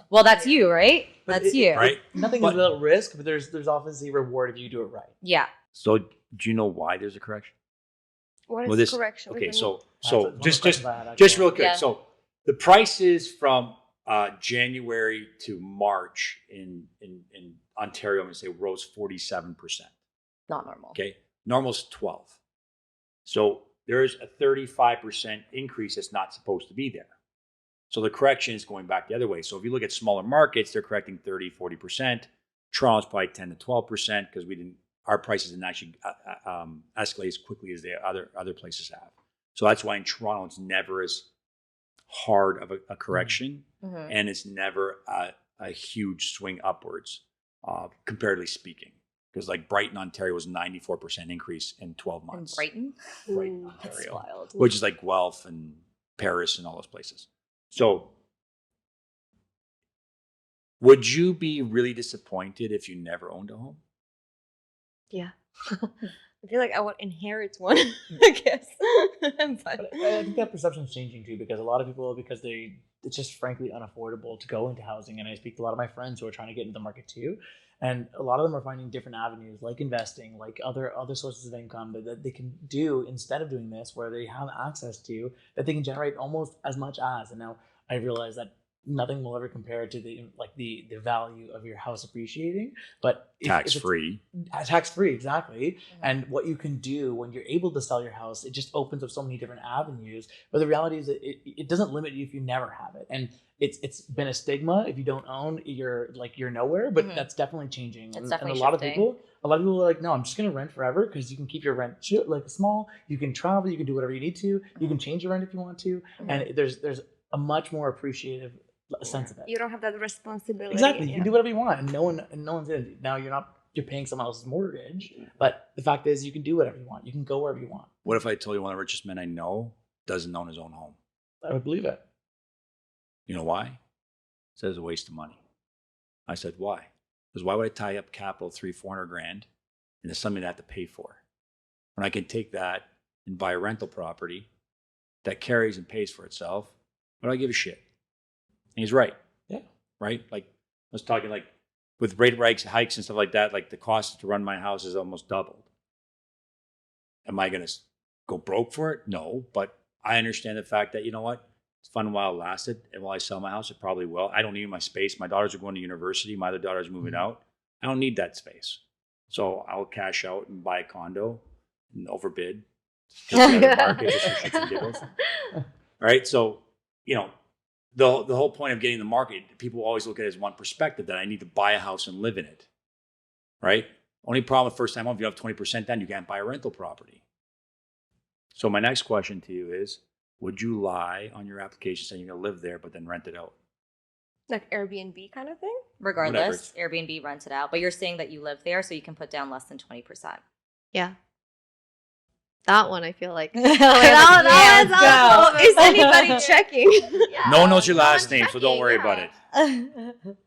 Well, that's you, right? But That's you. Right? Nothing But- is without risk, but there's obviously reward if you do it right. Yeah. So do you know why there's a correction? What is Well, this correction? okay. What does that So That's one of the just questions I had, just actually. real quick. Yeah. So the prices from January to March in Ontario, I'm going to say rose 47%. Not normal. Okay, normal's 12. So there's a 35% increase that's not supposed to be there. So the correction is going back the other way. So if you look at smaller markets, they're correcting 30, 40%. Toronto's probably 10 to 12% because our prices didn't actually escalate as quickly as the other places have. So that's why in Toronto it's never as hard of a correction, Mhm. and it's never a huge swing upwards, comparatively speaking. Because like Brighton, Ontario was 94% increase in 12 In months. Brighton? Brighton, Ooh, That's Ontario, wild. which is like Guelph and Paris and all those places. So would you be really disappointed if you never owned a home? Yeah. I feel like I would inherit one, I guess. But But I think that perception is changing too, because a lot of people, it's just frankly unaffordable to go into housing. And I speak to a lot of my friends who are trying to get into the market too. And a lot of them are finding different avenues like investing, like other sources of income that they can do instead of doing this, where they have access to that they can generate almost as much as. And now I realize that nothing will ever compare to the value of your house appreciating, but Tax free. Tax free, exactly. Mhm. And what you can do when you're able to sell your house, it just opens up so many different avenues. But the reality is that it doesn't limit you if you never have it. And it's been a stigma if you don't own, you're nowhere. But Mhm. that's definitely changing. It's And definitely a lot shifting. of people are like, no, I'm just gonna rent forever because you can keep your rent small. You can travel. You can do whatever you need to. You can change your rent if you want to. Mhm. And there's a much more appreciative sense of it. you don't have that responsibility. Exactly. You yeah. can do whatever you want, and no one's in it. Now you're paying someone else's mortgage, but the fact is you can do whatever you want. You can go wherever you want. What if I told you one of the richest men I know doesn't own his own home? I would believe it. You know why? He said it's a waste of money. I said, why? Because why would I tie up capital 300-400 grand into something I have to pay for when I can take that and buy a rental property that carries and pays for itself? Why do I give a shit? And he's right. Yeah. Right? Like I was talking like with rate hikes and stuff like that, like the cost to run my house is almost doubled. Am I going to go broke for it? No, but I understand the fact that, you know what? It's fun while it lasted. And while I sell my house, it probably will. I don't need my space. My daughters are going to university. My other daughter's moving Mhm. out. I don't need that space. So I'll cash out and buy a condo and overbid. Just the other market, just for shits and giggles. All right. So, you know, the whole point of getting the market, people always look at it as one perspective, that I need to buy a house and live in it. Right? Only problem with first time home, if you have 20% down, you can't buy a rental property. So my next question to you is, would you lie on your application saying you're going to live there, but then rent it out? Like Airbnb kind of thing? Regardless, Airbnb rents it out. But you're saying that you live there, so you can put down less than 20%. Yeah. That one I feel like. That one's Oh, is anybody checking? No one knows your No last one's name, so don't checking, worry yeah. about it.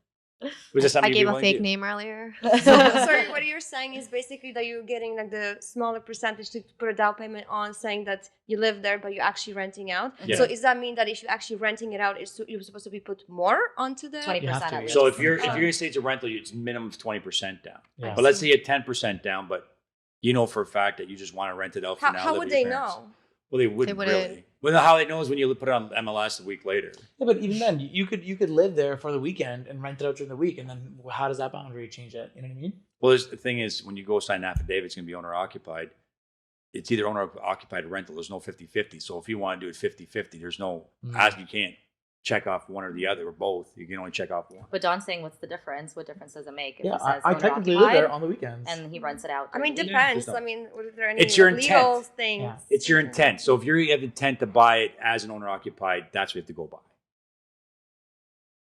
Was that I something gave you a wanted fake to do? name earlier. Sorry, what you're saying is basically that you're getting like the smaller percentage to put a down payment on, saying that you live there, but you're actually renting out. Yeah. So does that mean that if you're actually renting it out, you're supposed to be put more onto the 20% You have to, at yeah. least. So if you're Oh. going to say it's a rental, it's minimum of 20% down. Yeah. But let's say you're 10% down, but you know for a fact that you just want to rent it out for now. How live would with your they parents. know? Well, they wouldn't wouldn't. really. Well, how they know is when you put it on MLS a week later. Yeah, but even then, you could live there for the weekend and rent it out during the week, and then how does that boundary change it? You know what I mean? Well, the thing is, when you go sign an affidavit, it's going to be owner occupied. It's either owner occupied or rental. There's no 50-50. So if you want to do it 50-50, there's no you can't check off one or the other or both. You can only check off one. But Don's saying, what's the difference? What difference does it make if Yeah, he says I technically live there owner-occupied on the weekends. and he rents it out? I mean, during the week? depends. there's no- I mean, are there any It's your like, legal intent. things? Yeah. It's your intent. So if you have intent to buy it as an owner occupied, that's what you have to go by.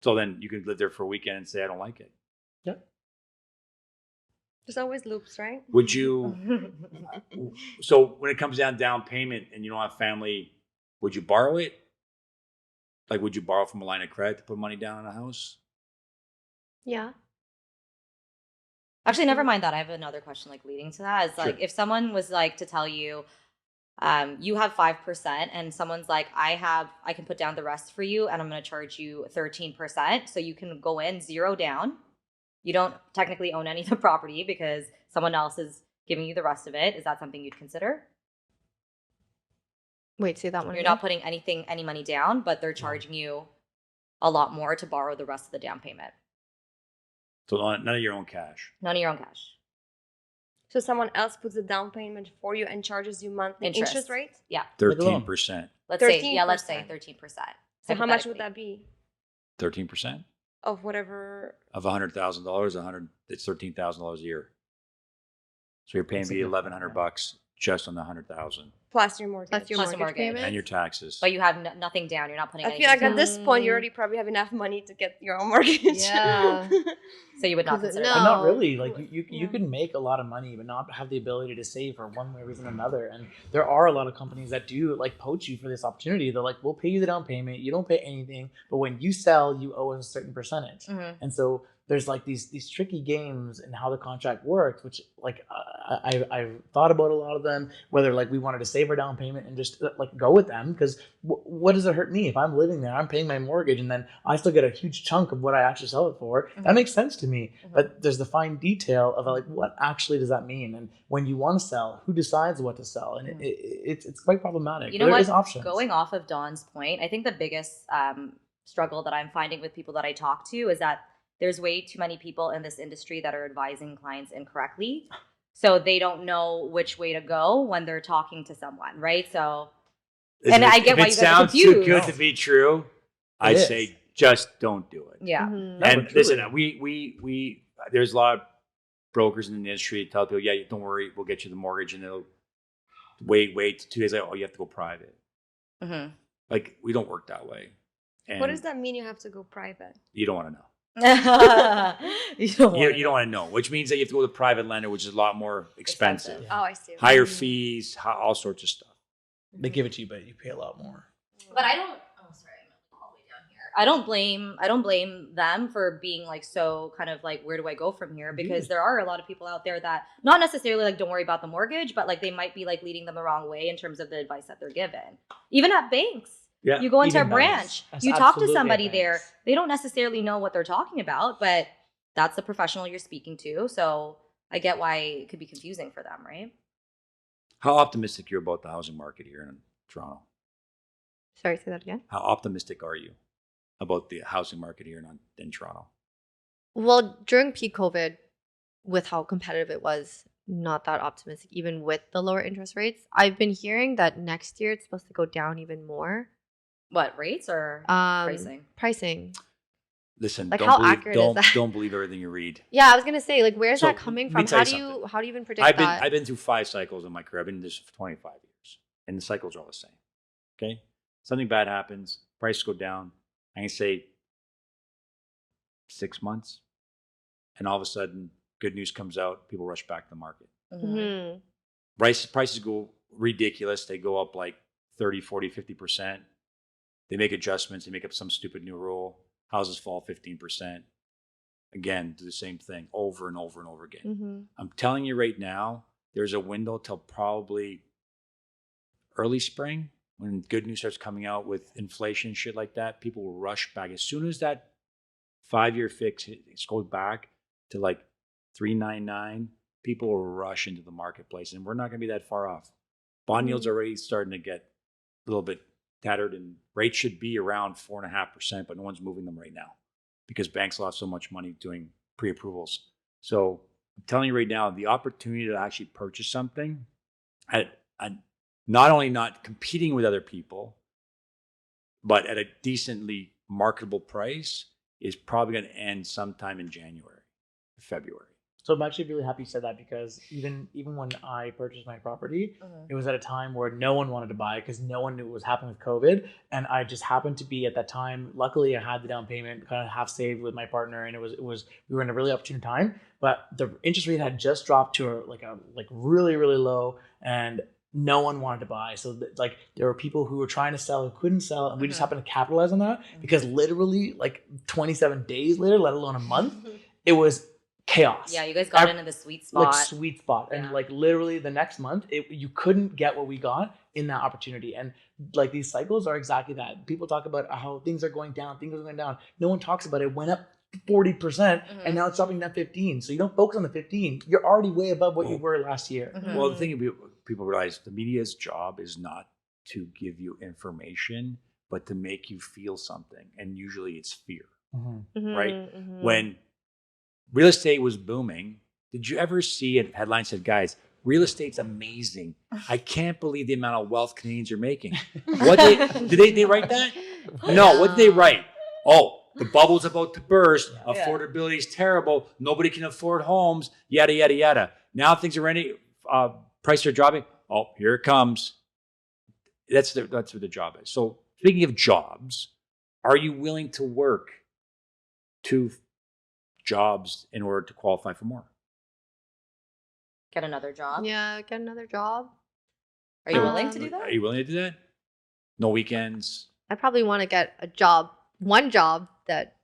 So then you could live there for a weekend and say, I don't like it. There's always loops, right? Would you? So when it comes down payment and you don't have family, would you borrow it? Like, would you borrow from a line of credit to put money down on a house? Yeah. Actually, never mind that. I have another question, like leading to that. Is like Sure. if someone was like to tell you, you have 5% and someone's like, I can put down the rest for you and I'm going to charge you 13%. So you can go in 0 down. You don't technically own any of the property because someone else is giving you the rest of it. Is that something you'd consider? Wait, say that one You're again. not putting any money down, but they're charging you a lot more to borrow the rest of the down payment. So none of your own cash. None of your own cash. So someone else puts the down payment for you and charges you monthly interest rate? Yeah. 13%. Let's say 13%. So how much would that be? 13% Of whatever. of $100,000. It's $13,000 a year. So you're paying me $1,100 just on the $100,000 Plus your mortgage. Plus your mortgage payment. and your taxes. But you have nothing down. You're not putting I anything feel like down. at this point you already probably have enough money to get your own mortgage. Yeah. So you would not 'Cause consider no. that. Not really. Like you Yeah. can make a lot of money, but not have the ability to save for one way or another. And there are a lot of companies that do like poach you for this opportunity. They're like, we'll pay you the down payment. You don't pay anything, but when you sell, you owe us a certain percentage. Mhm. And so there's like these tricky games in how the contract works, which like I've thought about a lot of them. Whether like we wanted to save our down payment and just like go with them, because what does it hurt me if I'm living there, I'm paying my mortgage, and then I still get a huge chunk of what I actually sell it for? That makes sense to me. But there's the fine detail of like what actually does that mean, and when you want to sell, who decides what to sell, and it's quite problematic. You know There what? is options. Going off of Dawn's point, I think the biggest struggle that I'm finding with people that I talk to is that there's way too many people in this industry that are advising clients incorrectly. So they don't know which way to go when they're talking to someone, right? So, and I get why you guys are sounds confused. too good to be true, I is. say just don't do it. Yeah. Mhm. No, And but listen, truly. we there's a lot of brokers in the industry that tell people, yeah, don't worry, we'll get you the mortgage, and they'll wait 2 days later, oh, you have to go private. Mhm. Like, we don't work that way. And What does that mean you have to go private? you don't want to know. you don't You wanna don't want to know, which means that you have to go to a private lender, which is a lot more expensive. Expensive. Oh, I see. Higher fees, all sorts of stuff. They give it to you, but you pay a lot more. But I don't. Oh, sorry, I'm all the way down here. I don't blame them for being like so kind of like, where do I go from here? Because there are a lot of people out there that not necessarily like don't worry about the mortgage, but like they might be like leading them the wrong way in terms of the advice that they're given. Even at banks. Yeah. You go into a Even branch, banks. you talk to Absolutely somebody at there, banks. they don't necessarily know what they're talking about, but that's the professional you're speaking to. So I get why it could be confusing for them, right? How optimistic you're about the housing market here in Toronto? Sorry, say that again. How optimistic are you about the housing market here in Toronto? Well, during peak COVID, with how competitive it was, not that optimistic, even with the lower interest rates. I've been hearing that next year it's supposed to go down even more. What, rates or pricing? Pricing. Listen, Like, don't how believe, accurate is that? don't believe everything you read. Yeah, I was gonna say, like, where's So, that coming let me from? tell How you do you something. how do you even predict that? I've been through 5 cycles in my career. I've been in this for 25 years, and the cycles are all the same. Okay, something bad happens, prices go down. I can say 6 months, and all of a sudden, good news comes out. People rush back to the market. Mhm. Prices go ridiculous. They go up like 30, 40, 50%. They make adjustments. They make up some stupid new rule. Houses fall 15%. Again, do the same thing over and over and over again. Mhm. I'm telling you right now, there's a window till probably early spring when good news starts coming out with inflation, shit like that. People will rush back. As soon as that 5-year fix goes back to like 3.99, people will rush into the marketplace, and we're not going to be that far off. Bond yields are already starting to get a little bit tattered, and rates should be around 4.5%, but no one's moving them right now because banks lost so much money doing pre-approvals. So I'm telling you right now, the opportunity to actually purchase something at not only not competing with other people, but at a decently marketable price is probably going to end sometime in January, February. So I'm actually really happy you said that, because even when I purchased my property, it was at a time where no one wanted to buy because no one knew what was happening with COVID. And I just happened to be at that time. Luckily, I had the down payment kind of half saved with my partner, and it was we were in a really opportune time. But the interest rate had just dropped to a really, really low, and no one wanted to buy. So like there were people who were trying to sell who couldn't sell, and we just happened to capitalize on that because literally like 27 days later, let alone a month, it was chaos. Yeah, you guys got into the sweet spot. Like sweet spot. And Yeah. like literally the next month, you couldn't get what we got in that opportunity. And like these cycles are exactly that. People talk about how things are going down, things are going down. No one talks about it. It went up 40% and now it's dropping down 15. So you don't focus on the 15. You're already way above what you were last year. Well, the thing people realize, the media's job is not to give you information, but to make you feel something. And usually it's fear, right? When real estate was booming, did you ever see a headline said, guys, real estate's amazing. I can't believe the amount of wealth Canadians are making. What did they write that? No, what did they write? Oh, the bubble's about to burst. Affordability is terrible. Nobody can afford homes. Yada, yada, yada. Now things are ready. Prices are dropping. Oh, here it comes. That's what the job is. So speaking of jobs, are you willing to work 2 jobs in order to qualify for more? Get another job. Yeah, get another job. Are you willing to do that? Are you willing to do that? No weekends? I probably want to get a job, one job that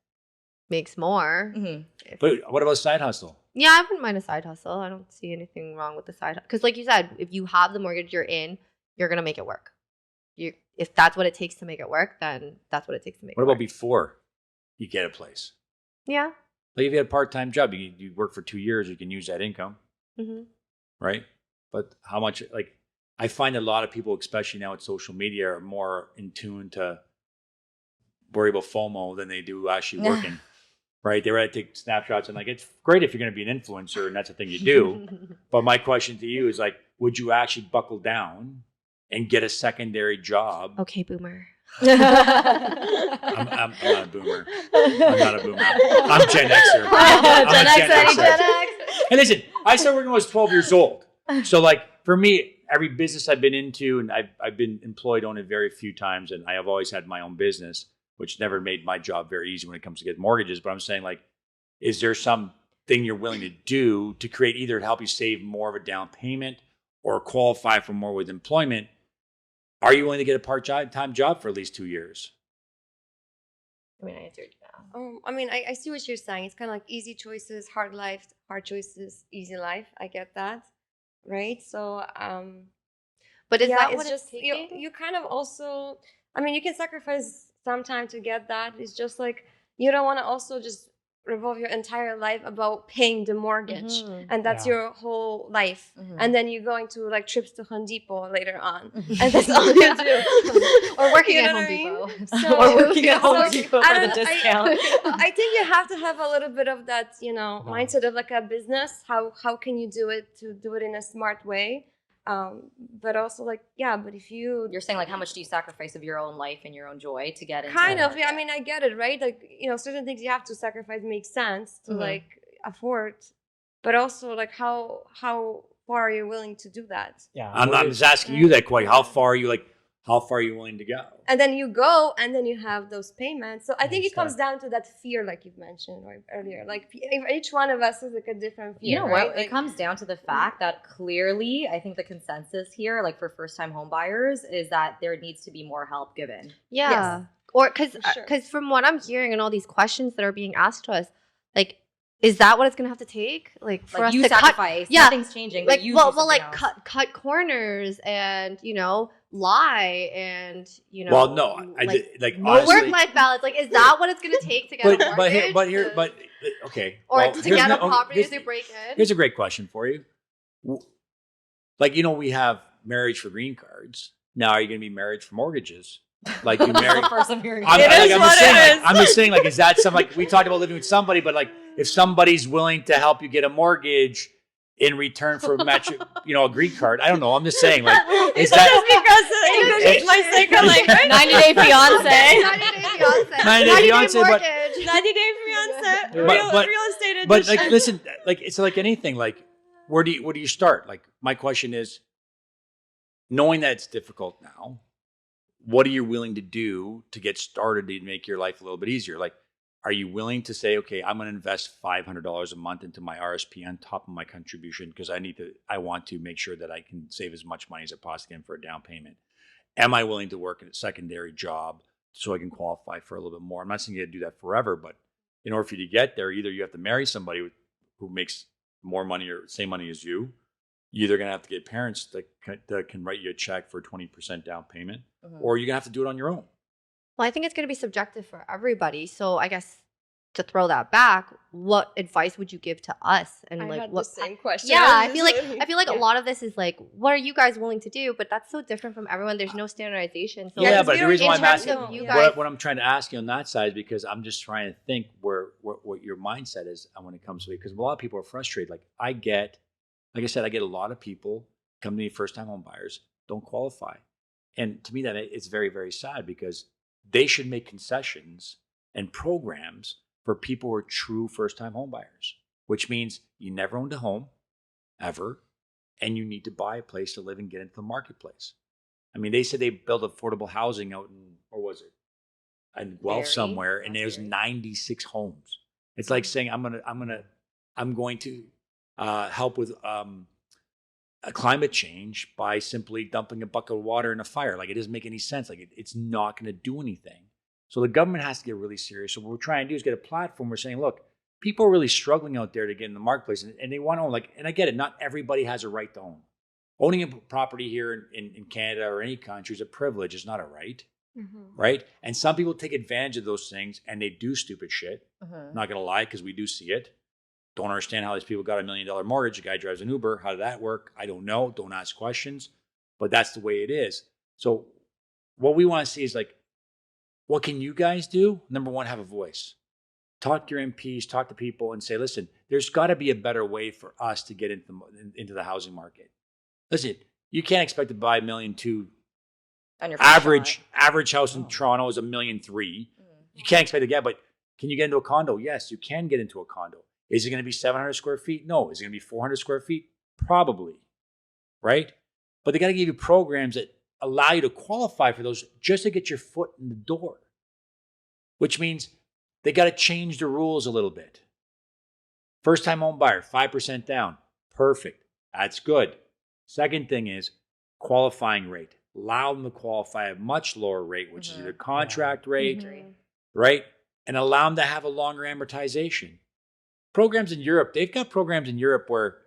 makes more. But what about side hustle? Yeah, I wouldn't mind a side hustle. I don't see anything wrong with the side hustle. Because like you said, if you have the mortgage you're in, you're going to make it work. If that's what it takes to make it work, then that's what it takes to make it work. What about before you get a place? Yeah. Like if you had a part-time job, you work for 2 years, you can use that income, right? But how much, like, I find a lot of people, especially now with social media, are more in tune to worry about FOMO than they do actually working, right? They rather take snapshots and like, it's great if you're going to be an influencer and that's the thing you do. But my question to you is like, would you actually buckle down and get a secondary job? Okay, boomer. I'm not a boomer. I'm not a boomer. I'm Gen Xer. I'm a Gen Xer. Hey, listen, I started working when I was 12 years old. So like for me, every business I've been into, and I've been employed only very few times, and I have always had my own business, which never made my job very easy when it comes to get mortgages. But I'm saying like, is there something you're willing to do to create either to help you save more of a down payment or qualify for more with employment? Are you willing to get a part-time job for at least 2 years? I mean, I answered yeah. I mean, I see what you're saying. It's kind of like easy choices, hard life, hard choices, easy life. I get that, right? So, but is that it's what just it's taking? you kind of also, I mean, you can sacrifice some time to get that. It's just like you don't want to also just revolve your entire life about paying the mortgage, and that's your whole life. And then you're going to like trips to Home Depot later on, and that's all you do, or working You at know Home what I mean? Depot. So- Or working at Home so Depot I for the don't- discount. I think you have to have a little bit of that, mindset of like a business. How can you do it in a smart way? But also like, but if You're saying like, how much do you sacrifice of your own life and your own joy to get into kind the of, market? I mean, I get it, right? Like, certain things you have to sacrifice make sense to like afford, but also like how far are you willing to do that? Yeah. I'm just asking you that question. How far are you willing to go? And then you go, and then you have those payments. So I think you it comes down to that fear, like you've mentioned earlier. Like if each one of us is like a different fear. You know right? what? Like, It comes down to the fact that clearly, I think the consensus here, like for first-time home buyers, is that there needs to be more help given. Yeah. Yes. Or because For sure. from what I'm hearing and all these questions that are being asked to us, like, is that what it's gonna have to take? Like for Like us you to sacrifice, yeah, nothing's changing. like but you well, do well, like something else. cut corners and lie and Well, no, no honestly, work-life balance. Like, is that what it's gonna take to get a mortgage? Okay. Or well, to here's get a no- property here's- as they break in. Here's a great question for you. Like, we have marriage for green cards. Now, are you going to be married for mortgages? Like, you marry. the first I'm hearing. I'm, It like, is I'm what just saying, it like, is. I'm just saying, like, is that something like we talked about living with somebody, but like, if somebody's willing to help you get a mortgage in return for a green card, I don't know. I'm just saying, like, is that because English is my second language. 90-day fiance. 90-day 90-day fiancé, but- mortgage. 90-day fiance, But- real estate edition. But like, listen, like it's like anything. Like, where do you start? Like, my question is, knowing that it's difficult now, what are you willing to do to get started to make your life a little bit easier? Like, are you willing to say, okay, I'm going to invest $500 a month into my RSP on top of my contribution because I want to make sure that I can save as much money as I possibly can for a down payment? Am I willing to work at a secondary job so I can qualify for a little bit more? I'm not saying you have to do that forever, but in order for you to get there, either you have to marry somebody who makes more money or same money as you, you're either going to have to get parents that can write you a check for 20% down payment, or you're going to have to do it on your own. Well, I think it's going to be subjective for everybody. So I guess to throw that back, what advice would you give to us? And I like had what the same question. Yeah, I feel like Yeah. a lot of this is like, what are you guys willing to do? But that's so different from everyone. There's no standardization. So Yeah, because but we the reason why don't I'm in asking, terms of you yeah. guys- what I'm trying to ask you on that side is because I'm just trying to think what your mindset is when it comes to it. Because a lot of people are frustrated. Like I said, I get a lot of people come to me, first-time home buyers, don't qualify. And to me, that it's very, very sad because they should make concessions and programs for people who are true first-time home buyers, which means you never owned a home, ever, and you need to buy a place to live and get into the marketplace. I mean, they said they built affordable housing out in, or was it in Guelph Barrie, somewhere, and there was Barrie. 96 homes. It's like saying I'm going to help with a climate change by simply dumping a bucket of water in a fire. Like it doesn't make any sense. Like it's not going to do anything. So the government has to get really serious. So what we're trying to do is get a platform. We're saying, look, people are really struggling out there to get in the marketplace, and they want to own. And I get it. Not everybody has a right to own. Owning a property here in Canada or any country is a privilege. It's not a right, right? And some people take advantage of those things, and they do stupid shit. Not going to lie, because we do see it. Don't understand how these people got $1 million mortgage. A guy drives an Uber. How did that work? I don't know. Don't ask questions. But that's the way it is. So what we want to see is like, what can you guys do? Number one, have a voice. Talk to your MPs, talk to people, and say, listen, there's got to be a better way for us to get into the housing market. Listen, you can't expect to buy $1.2 million. On your first Average house in Toronto is $1.3 million. You can't expect to get, but can you get into a condo? Yes, you can get into a condo. Is it going to be 700 square feet? No. Is it going to be 400 square feet? Probably, right? But they got to give you programs that allow you to qualify for those just to get your foot in the door, which means they got to change the rules a little bit. First-time home buyer, 5% down. Perfect. That's good. Second thing is qualifying rate. Allow them to qualify at a much lower rate, which is either contract rate, right? And allow them to have a longer amortization. Programs in Europe, they've got programs in Europe where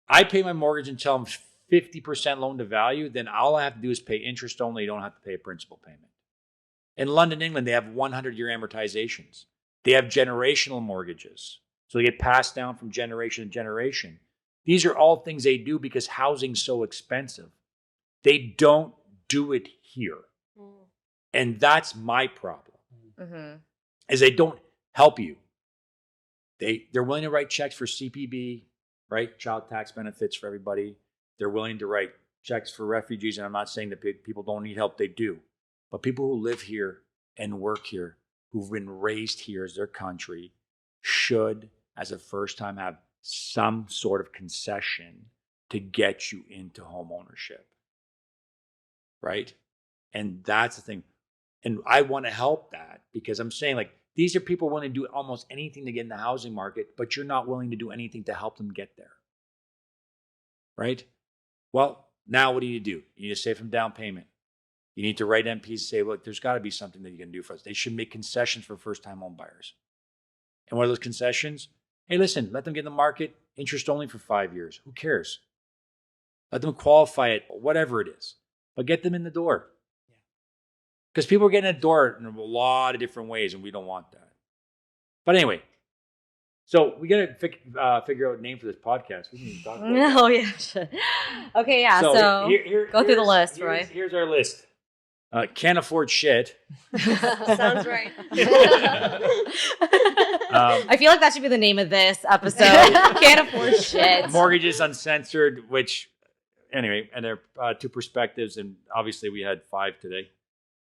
I pay my mortgage until I'm 50% loan to value, then all I have to do is pay interest only. You don't have to pay a principal payment. In London, England, they have 100-year amortizations. They have generational mortgages. So they get passed down from generation to generation. These are all things they do because housing's so expensive. They don't do it here. And that's my problem, is they don't help you. They're willing to write checks for CPB, right? Child tax benefits for everybody. They're willing to write checks for refugees. And I'm not saying that people don't need help. They do. But people who live here and work here, who've been raised here as their country, should, as a first time, have some sort of concession to get you into home ownership, right? And that's the thing. And I want to help that because I'm saying, like, these are people willing to do almost anything to get in the housing market, but you're not willing to do anything to help them get there, right? Well, now what do? You need to save them down payment. You need to write MPs and say, look, there's got to be something that you can do for us. They should make concessions for first-time home buyers. And what are those concessions? Hey, listen, let them get in the market, interest only for 5 years. Who cares? Let them qualify it, whatever it is. But get them in the door. Because people are getting in the door in a lot of different ways, and we don't want that. But anyway, so we got to figure out a name for this podcast. We didn't even talk about that. Oh, yeah. Okay, yeah. So go through the list, right? Here's our list. Can't afford shit. Sounds right. I feel like that should be the name of this episode. Can't afford shit. Mortgages Uncensored, which, anyway, and there are two perspectives, and obviously we had 5 today.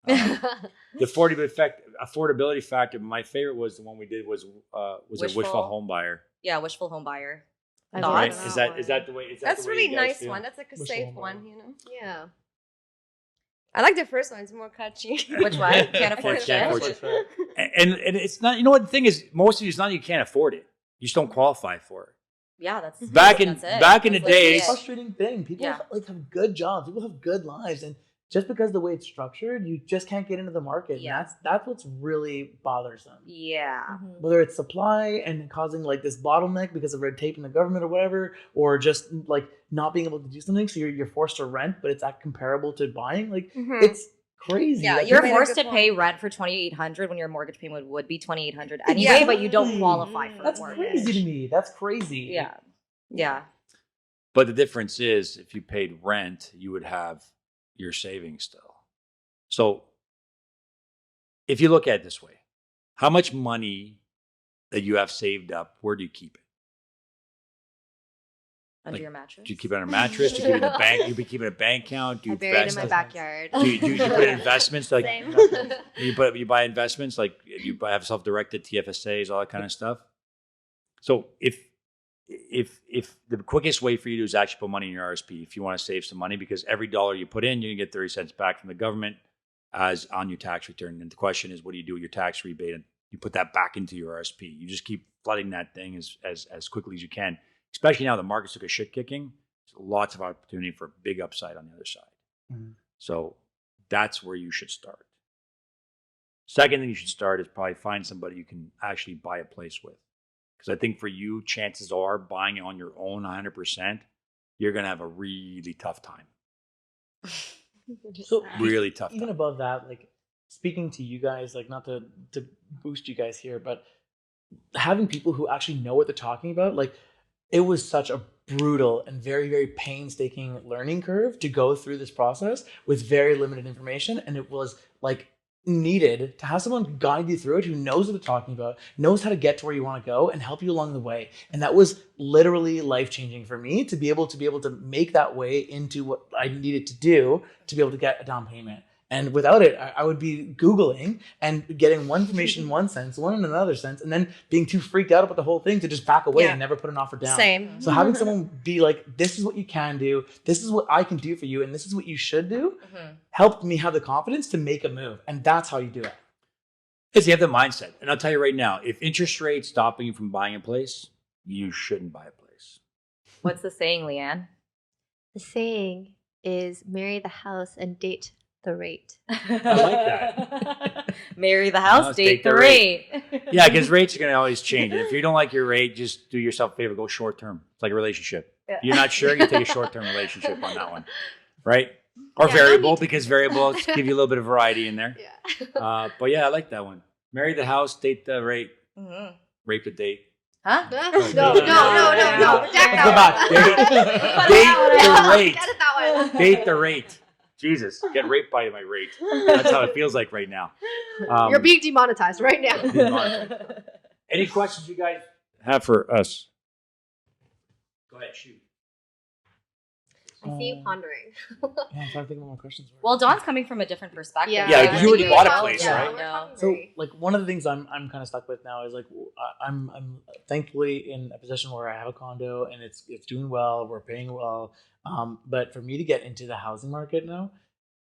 The affordability factor, my favorite was the one we did was a Wishful Homebuyer. Yeah, Wishful Homebuyer. Right? Is that the way? That's the way really you guys nice feel? one. That's like a safe one, you know. Yeah. I like the first one. It's more catchy. Which one? Can't afford Can't shit. afford shit. And it's not. You know what the thing is? Most of you, it's not that you can't afford it. You just don't qualify for it. Yeah, that's Back in that's it. back in the That's legit. days. It's a frustrating thing. People Yeah. have good jobs. People have good lives, and just because the way it's structured, you just can't get into the market. Yeah. And that's what's really bothersome. Yeah. Mhm. Whether it's supply and causing like this bottleneck because of red tape in the government or whatever, or just like not being able to do something, so you're forced to rent, but it's comparable to buying. Like Mhm. it's crazy. Yeah, Like, you You're made a forced good to pay point. rent for $2,800 when your mortgage payment would be $2,800 anyway, Yeah. but you don't Exactly. qualify for that's a mortgage. crazy to me. That's crazy. Yeah. Yeah. But the difference is, if you paid rent, you would have your savings still. So if you look at it this way, how much money that you have saved up, where do you keep it? Under Like, your mattress. Do you keep it on a mattress? Do you keep it in a bank? You keep it in a bank account? Do I you buried it in invest my it? backyard. Do you put in investments like Same. you buy investments like have self-directed TFSAs, all that kind of stuff? So if the quickest way for you to do is actually put money in your RSP, if you want to save some money, because every dollar you put in, you can get 30 cents back from the government as on your tax return. And the question is, what do you do with your tax rebate? And you put that back into your RSP. You just keep flooding that thing as quickly as you can. Especially now the markets took a shit kicking. There's lots of opportunity for big upside on the other side. Mhm. So that's where you should start. Second thing you should start is probably find somebody you can actually buy a place with. Because I think for you, chances are buying it on your own 100%, you're going to have a really tough time. So Really tough even time. above that, like speaking to you guys, like not to boost you guys here, but having people who actually know what they're talking about, like it was such a brutal and very, very painstaking learning curve to go through this process with very limited information. And it was like needed to have someone guide you through it who knows what they're talking about, knows how to get to where you want to go and help you along the way. And that was literally life-changing for me to be able to make that way into what I needed to do to be able to get a down payment. And without it, I would be Googling and getting one information in one sense, one in another sense, and then being too freaked out about the whole thing to just back away Yeah. and never put an offer down. Same. So having someone be like, this is what you can do, this is what I can do for you, and this is what you should do, helped me have the confidence to make a move. And that's how you do it. Is you have the mindset. And I'll tell you right now, if interest rates stopping you from buying a place, you shouldn't buy a place. What's the saying, Leanne? The saying is marry the house and date the rate. I like that. Marry the house, date the rate. Yeah, because rates are going to always change. And if you don't like your rate, just do yourself a favor, go short term. It's like a relationship. Yeah. You're not sure, you take a short term relationship on that one. Right? Or Yeah, variable, no need to. because variables give you a little bit of variety in there. Yeah. But yeah, I like that one. Marry the house, date the rate, Mhm. rape the date. Huh? No. no. Jack Let's go back. that Date one. the rate. Get it that one. Date the rate. Jesus, get raped by my rate. That's how it feels like right now. You're being demonetized right now. Demonetized. Any questions you guys have for us? Go ahead, shoot. I see you pondering. Yeah, I'm trying to think of what my questions were. Well, Dawn's coming from a different perspective. Yeah, you already bought a place, right? No. So, like, one of the things I'm kind of stuck with now is like I'm thankfully in a position where I have a condo and it's doing well. We're paying well, but for me to get into the housing market now,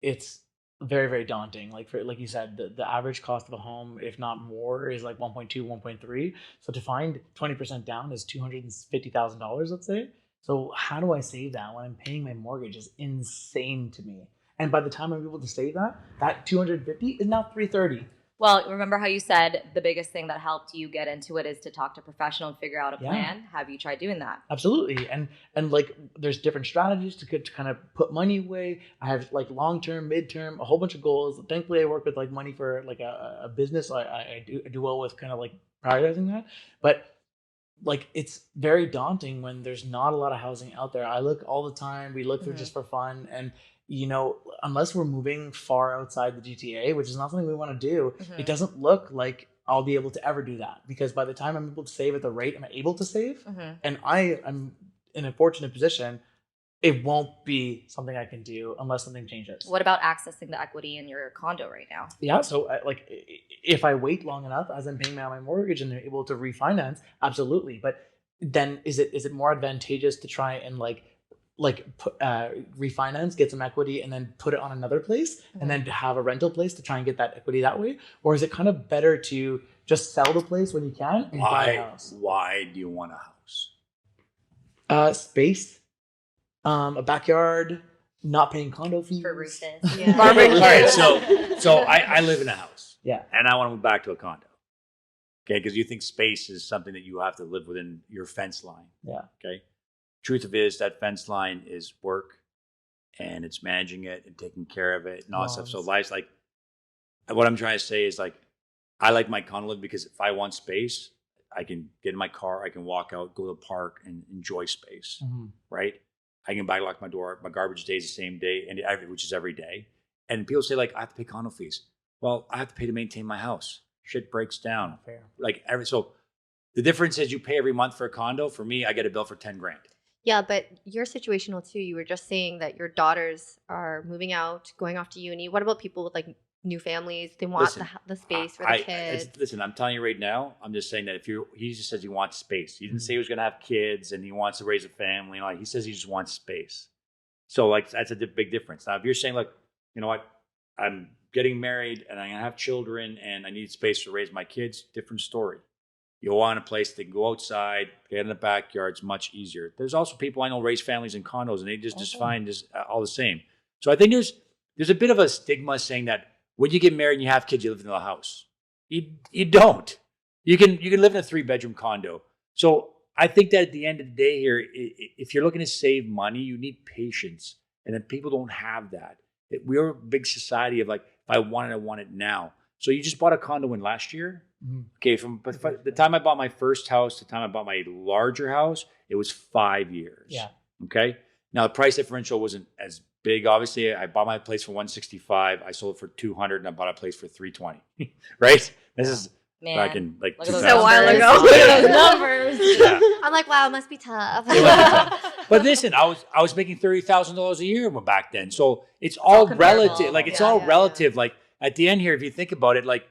it's very, very daunting. Like you said, the average cost of a home, if not more, is like 1.2, 1.3. So to find 20% down is $250,000, let's say. So how do I save that when I'm paying my mortgage is insane to me. And by the time I'm able to save that 250 is now 330. Well, remember how you said the biggest thing that helped you get into it is to talk to a professional and figure out a Yeah. plan? Have you tried doing that? Absolutely. And like there's different strategies to kind of put money away. I have like long-term, mid-term, a whole bunch of goals. Thankfully I work with like money for like a business. I do well with kind of like prioritizing that. But like it's very daunting when there's not a lot of housing out there. I look all the time. We look through Mhm. just for fun. And you know, unless we're moving far outside the GTA, which is not something we want to do, Mhm. it doesn't look like I'll be able to ever do that. Because by the time I'm able to save at the rate I'm able to save, Mhm. and I'm in a fortunate position, it won't be something I can do unless something changes. What about accessing the equity in your condo right now? Yeah, so if I wait long enough as I'm paying out my mortgage and they're able to refinance, absolutely. But then is it more advantageous to try and refinance, get some equity, and then put it on another place, and then to have a rental place to try and get that equity that way? Or is it kind of better to just sell the place when you can and buy a house? Why do you want a house? Space, a backyard, not paying condo fees. For Rufus. Yeah. Barbecue. All right, so I live in a house. Yeah. And I want to move back to a condo. Okay, because you think space is something that you have to live within your fence line. Yeah. Okay. Truth of it is that fence line is work, and it's managing it and taking care of it and all that stuff. So life's like, what I'm trying to say is like, I like my condo live because if I want space, I can get in my car, I can walk out, go to the park, and enjoy space. Mm-hmm. Right? I can lock my door. My garbage day is the same day, which is every day. And people say like, I have to pay condo fees. Well, I have to pay to maintain my house. Shit breaks down. Fair. So the difference is you pay every month for a condo. For me, I get a bill for $10,000. Yeah, but you're situational too. You were just saying that your daughters are moving out, going off to uni. What about people with like new families? They want the space for the kids. Listen, I'm telling you right now, I'm just saying that he just says he wants space. He didn't say he was going to have kids and he wants to raise a family. And all. He says he just wants space. So like that's a big difference. Now, if you're saying like, you know what, I'm getting married and I'm going to have children and I need space to raise my kids, different story. You want a place they can go outside, get in the backyard. It's much easier. There's also people I know raise families in condos and they just find this all the same. So I think there's a bit of a stigma saying that when you get married and you have kids, you live in the house. You don't. You can live in a 3-bedroom condo. So I think that at the end of the day here, if you're looking to save money, you need patience. And then people don't have that. We're a big society of like, if I want it now. So you just bought a condo in last year? Mm-hmm. Okay, from the time I bought my first house to the time I bought my larger house, it was 5 years. Yeah. Okay. Now the price differential wasn't as big. Obviously, I bought my place for $165. I sold it for $200, and I bought a place for $320. Right? This is back in like look at those 2000. a while ago. numbers. Look at those numbers. Yeah. I'm like, wow, it must be tough. But listen, I was making $30,000 a year back then, so it's all comparable. relative. Like it's Yeah, all yeah, relative. Like at the end here, if you think about it, like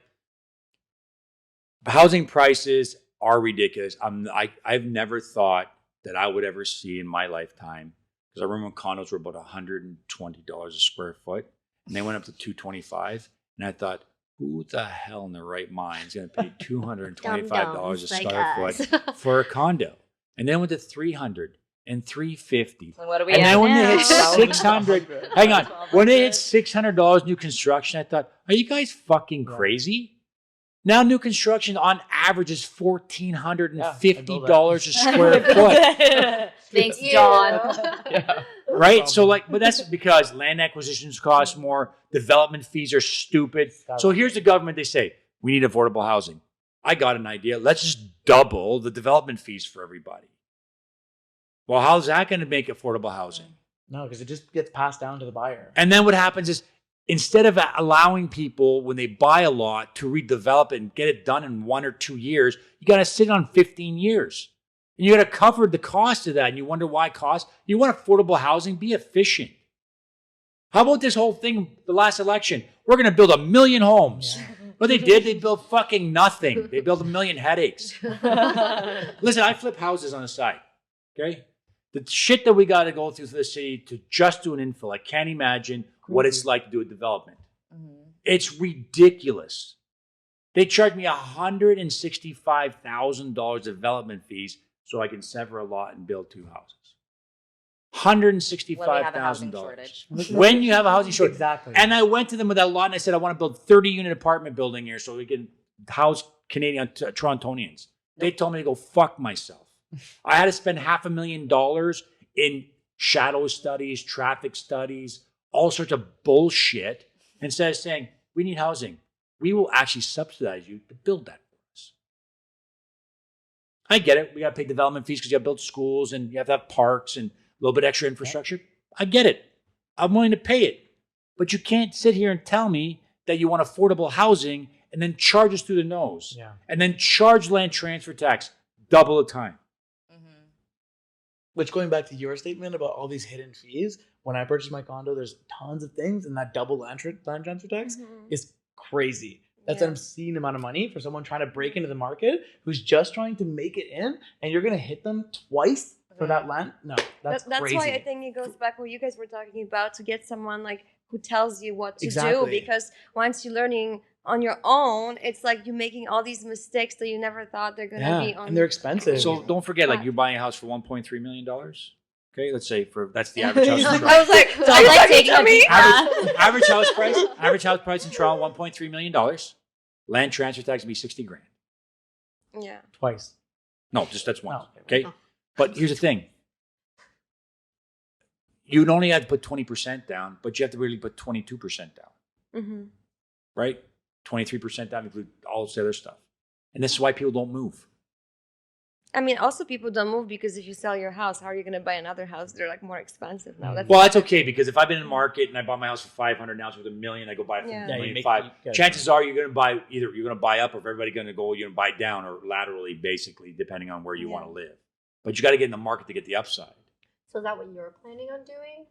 housing prices are ridiculous. I've never thought that I would ever see in my lifetime, because I remember when condos were about $120 a square foot, and they went up to $225, and I thought, who the hell in their right mind is going to pay $225 a square foot for a condo? And then went to $300 and $350. So what are we And at then when now? they hit $600, hang on, when they hit $600 new construction, I thought, are you guys fucking crazy? Now new construction on average is $1,450 a square foot. Thanks, John. Yeah. Right? So like, but that's because land acquisitions cost more, development fees are stupid. So here's the government, they say, we need affordable housing. I got an idea. Let's just double the development fees for everybody. Well, how's that going to make affordable housing? No, because it just gets passed down to the buyer. And then what happens is, instead of allowing people, when they buy a lot, to redevelop it and get it done in 1 or 2 years, you got to sit on 15 years. And you got to cover the cost of that. And you wonder why cost. You want affordable housing? Be efficient. How about this whole thing, the last election? We're going to build 1 million homes. Yeah. What they did, they built fucking nothing. They built 1 million headaches. Listen, I flip houses on the side. Okay? The shit that we got to go through for the city to just do an infill, I can't imagine what it's like to do a development. Mm-hmm. It's ridiculous. They charge me $165,000 development fees so I can sever a lot and build 2 houses. $165,000. When you have a housing shortage. Exactly. And I went to them with that lot and I said, I want to build 30-unit apartment building here so we can house Canadian Torontonians. They told me to go fuck myself. I had to spend $500,000 in shadow studies, traffic studies, all sorts of bullshit. Instead of saying, we need housing, we will actually subsidize you to build that for us. I get it. We got to pay development fees because you have to build schools and you have to have parks and a little bit extra infrastructure. I get it. I'm willing to pay it. But you can't sit here and tell me that you want affordable housing and then charge us through the nose. Yeah. And then charge land transfer tax double the time. Which, going back to your statement about all these hidden fees, when I purchased my condo, there's tons of things, and that double land transfer tax is crazy. That's an obscene amount of money for someone trying to break into the market who's just trying to make it in, and you're going to hit them twice for that land? No, that's crazy. Why I think it goes back what you guys were talking about, to get someone like who tells you what to do, Exactly. because once you're learning on your own, it's like you're making all these mistakes that you never thought they're going to be on. And they're expensive. So don't forget, like you're buying a house for $1.3 million. Okay, let's say that's the average house in I Toronto. was like, Don't are you like talking taking to a me? deep breath. Average house price in Toronto, $1.3 million. Land transfer tax would be 60 grand. Yeah. Twice. No, just that's one. Oh, Okay. But here's the thing. You'd only have to put 20% down, but you have to really put 22% down. Mm-hmm. Right? 23% down include all this other stuff. And this is why people don't move. I mean, also people don't move because if you sell your house, how are you going to buy another house? They're like more expensive now. Well, that's okay because if I've been in the market and I bought my house for 500, now it's worth $1 million, I go buy it for Yeah. $1.5 Yeah, million. Chances are you're going to buy either you're going to buy up or if everybody's going to go, you're going to buy down or laterally, basically, depending on where you want to live. But you got to get in the market to get the upside. So is that what you're planning on doing?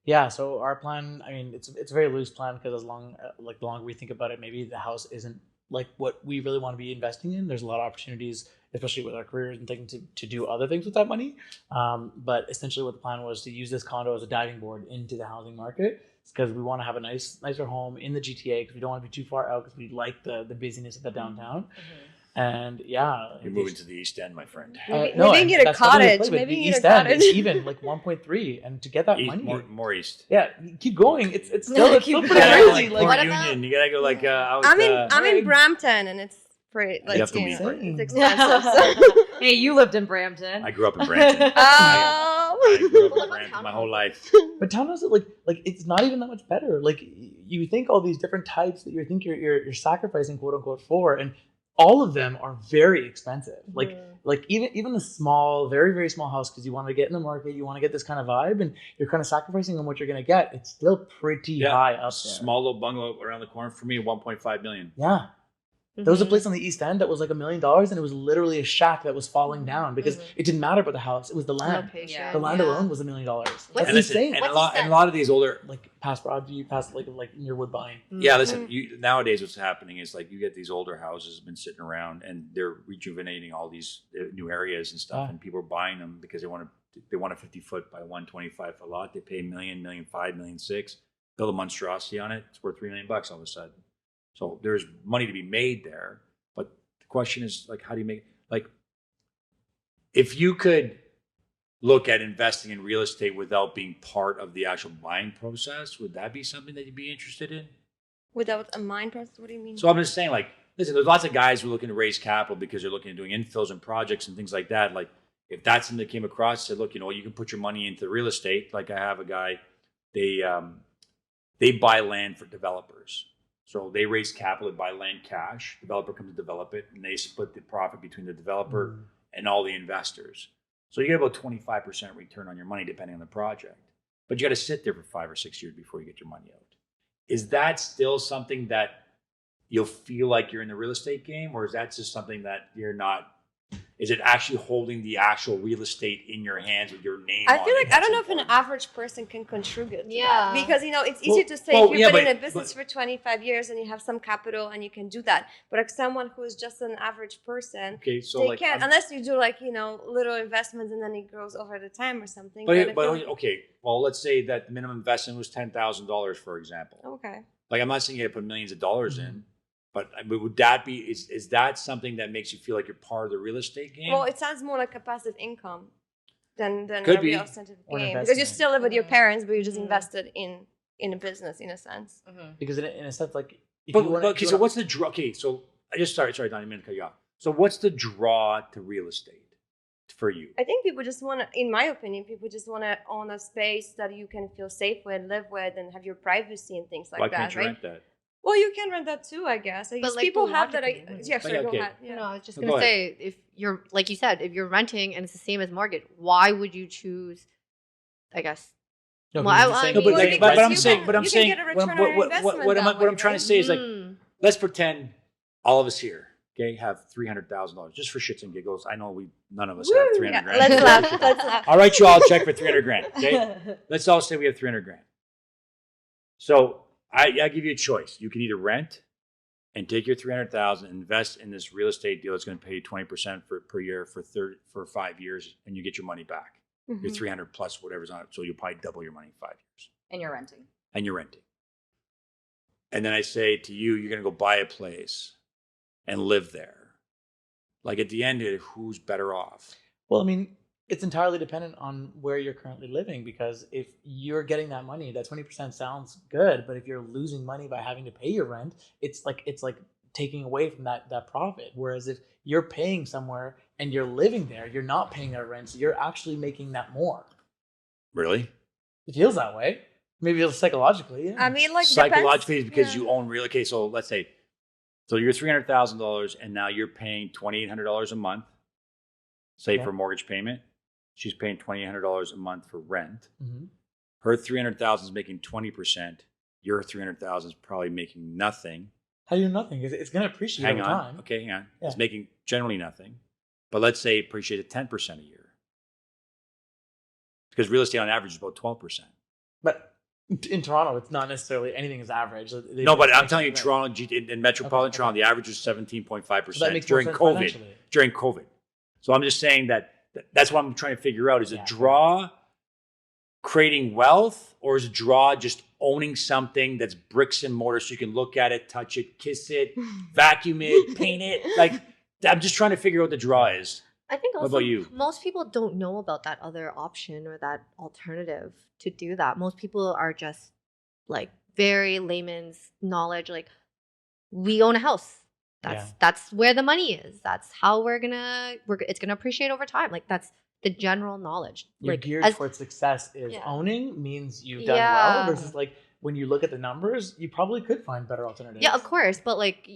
Yeah, so our plan, I mean, it's a very loose plan because the longer we think about it, maybe the house isn't like what we really want to be investing in. There's a lot of opportunities, especially with our careers and thinking to do other things with that money. But essentially what the plan was to use this condo as a diving board into the housing market because we want to have a nicer home in the GTA because we don't want to be too far out because we like the busyness of the downtown. Mm-hmm. And yeah, You're moving to the East End, my friend. Maybe you can get a cottage. Maybe you get a cottage. It's even like 1.3, and to get that money, more east. Yeah, keep going. It's still pretty You gotta crazy. go like Port what Union. about- You gotta go like out. I'm in Brampton, and it's pretty. Like, You have to you leave, know, right? it's expensive. So. Hey, you lived in Brampton. I grew up in Brampton. Oh. I grew up Well, in like Brampton my whole life. But townhouses, like it's not even that much better. Like you think all these different types that you think you're sacrificing quote unquote for, and all of them are very expensive. Like even a small, very very small house because you want to get in the market, you want to get this kind of vibe, and you're kind of sacrificing on what you're gonna get. It's still pretty high up there. Small little bungalow around the corner for me, 1.5 million. Yeah. There was a place on the East End that was like $1 million, and it was literally a shack that was falling down because it didn't matter about the house; it was the land. Location. The land alone was $1 million. That's And listen, insane. and a lot of these older, Like past Broadview, past like near Woodbine. yeah. Listen, nowadays what's happening is like you get these older houses been sitting around and they're rejuvenating all these new areas and stuff, and people are buying them because they want a 50-foot by 125-foot lot. They pay $1 million, $1.5 million, $1.6 million, build a monstrosity on it. It's worth $3 million all of a sudden. So there's money to be made there. But the question is like, how do you make like if you could look at investing in real estate without being part of the actual buying process, would that be something that you'd be interested in? Without a mind process, what do you mean? So I'm just saying, like, listen, there's lots of guys who are looking to raise capital because they're looking at doing infills and projects and things like that. Like, if that's something that came across, said, look, you can put your money into real estate. Like I have a guy, they buy land for developers. So they raise capital, they buy land cash. Developer comes to develop it, and they split the profit between the developer and all the investors. So you get about 25% return on your money, depending on the project. But you got to sit there for 5 or 6 years before you get your money out. Is that still something that you'll feel like you're in the real estate game, or is that just something that you're not? Is it actually holding the actual real estate in your hands with your name on it? I feel like I don't know if That's an average person can contribute. To Yeah. that. Because it's easy to say if you've been in a business for 25 years and you have some capital and you can do that. But like someone who is just an average person, okay, so they like, can't unless you do like little investments and then it grows over the time or something. But then I feel okay, well, let's say that the minimum investment was $10,000, for example. okay. Like, I'm not saying you got to put millions of dollars in, but would that be is that something that makes you feel like you're part of the real estate game? Well, it sounds more like a passive income than Could a be. real incentive Or an game because you investment. still live with your parents, but you just invested in a business in a sense. Because in a sense, like, if But, you wanna, okay, so what's the draw? Okay, so I just sorry, Don, I didn't mean to cut you off. So what's the draw to real estate for you? I think people just want to, in my opinion, people just want to own a space that you can feel safe with, live with, and have your privacy and things like Why that, can't you right? rent that? Well, you can rent that too, I guess. But, like, people have that. logically, Yeah, But sorry, yeah, go okay. ahead. Yeah. No, I was just No, gonna go ahead. say, if you're like you said, if you're renting and it's the same as mortgage, why would you choose? I guess. No, Well, he was I saying No, mean, but, Well, like, because but I'm you saying, can- but I'm you can saying, get a return on your investment what that I'm way, trying to right? say is like, Mm. let's pretend all of us here, okay, have $300,000 just for shits and giggles. I know none of us have Woo! 300 Yeah, grand. let's laugh. Let's laugh. I'll write you all a check for 300 grand. Okay, let's all say we have 300 grand. So I give you a choice. You can either rent and take your 300,000, invest in this real estate deal that's going to pay you 20% per year for 5 years, and you get your money back. Your 300 plus whatever's on it, so you'll probably double your money in 5 years. And you're renting. And you're renting. And then I say to you, you're going to go buy a place and live there. Like at the end of it, who's better off? Well, I mean, it's entirely dependent on where you're currently living, because if you're getting that money, that 20% sounds good, but if you're losing money by having to pay your rent, it's like taking away from that profit. Whereas if you're paying somewhere and you're living there, you're not paying that rent, so you're actually making that more. Really? It feels that way. Maybe it's psychologically. Yeah. I mean, like Psychologically, it's depends, because you own real. Okay, so let's say, so you're $300,000, and now you're paying $2,800 a month, say Yeah. for mortgage payment. She's paying $2,800 a month for rent. Mhm. Her 300,000 is making 20%. Your 300,000 is probably making nothing. How do you do nothing? It's going to appreciate Hang over on. time. Okay, hang on. Yeah. It's making generally nothing. But let's say appreciate it 10% a year. Because real estate on average is about 12%. But in Toronto, it's not necessarily anything is average. No, but I'm telling you, Toronto, in metropolitan Okay, Toronto, the average was 17.5% So that makes more during sense COVID. financially. During COVID. So I'm just saying that's what I'm trying to figure out. Is Yeah. a draw creating wealth, or is a draw just owning something that's bricks and mortar so you can look at it, touch it, kiss it, vacuum it, paint it? Like, I'm just trying to figure out what the draw is. I think What also about you? most people don't know about that other option or that alternative to do that. Most people are just like very layman's knowledge. Like, we own a house. That's where the money is. That's how it's gonna appreciate over time. Like, that's the general knowledge. You're Like, geared towards success is Yeah. owning means you've done Yeah. well, versus like when you look at the numbers, you probably could find better alternatives. yeah, of course, but like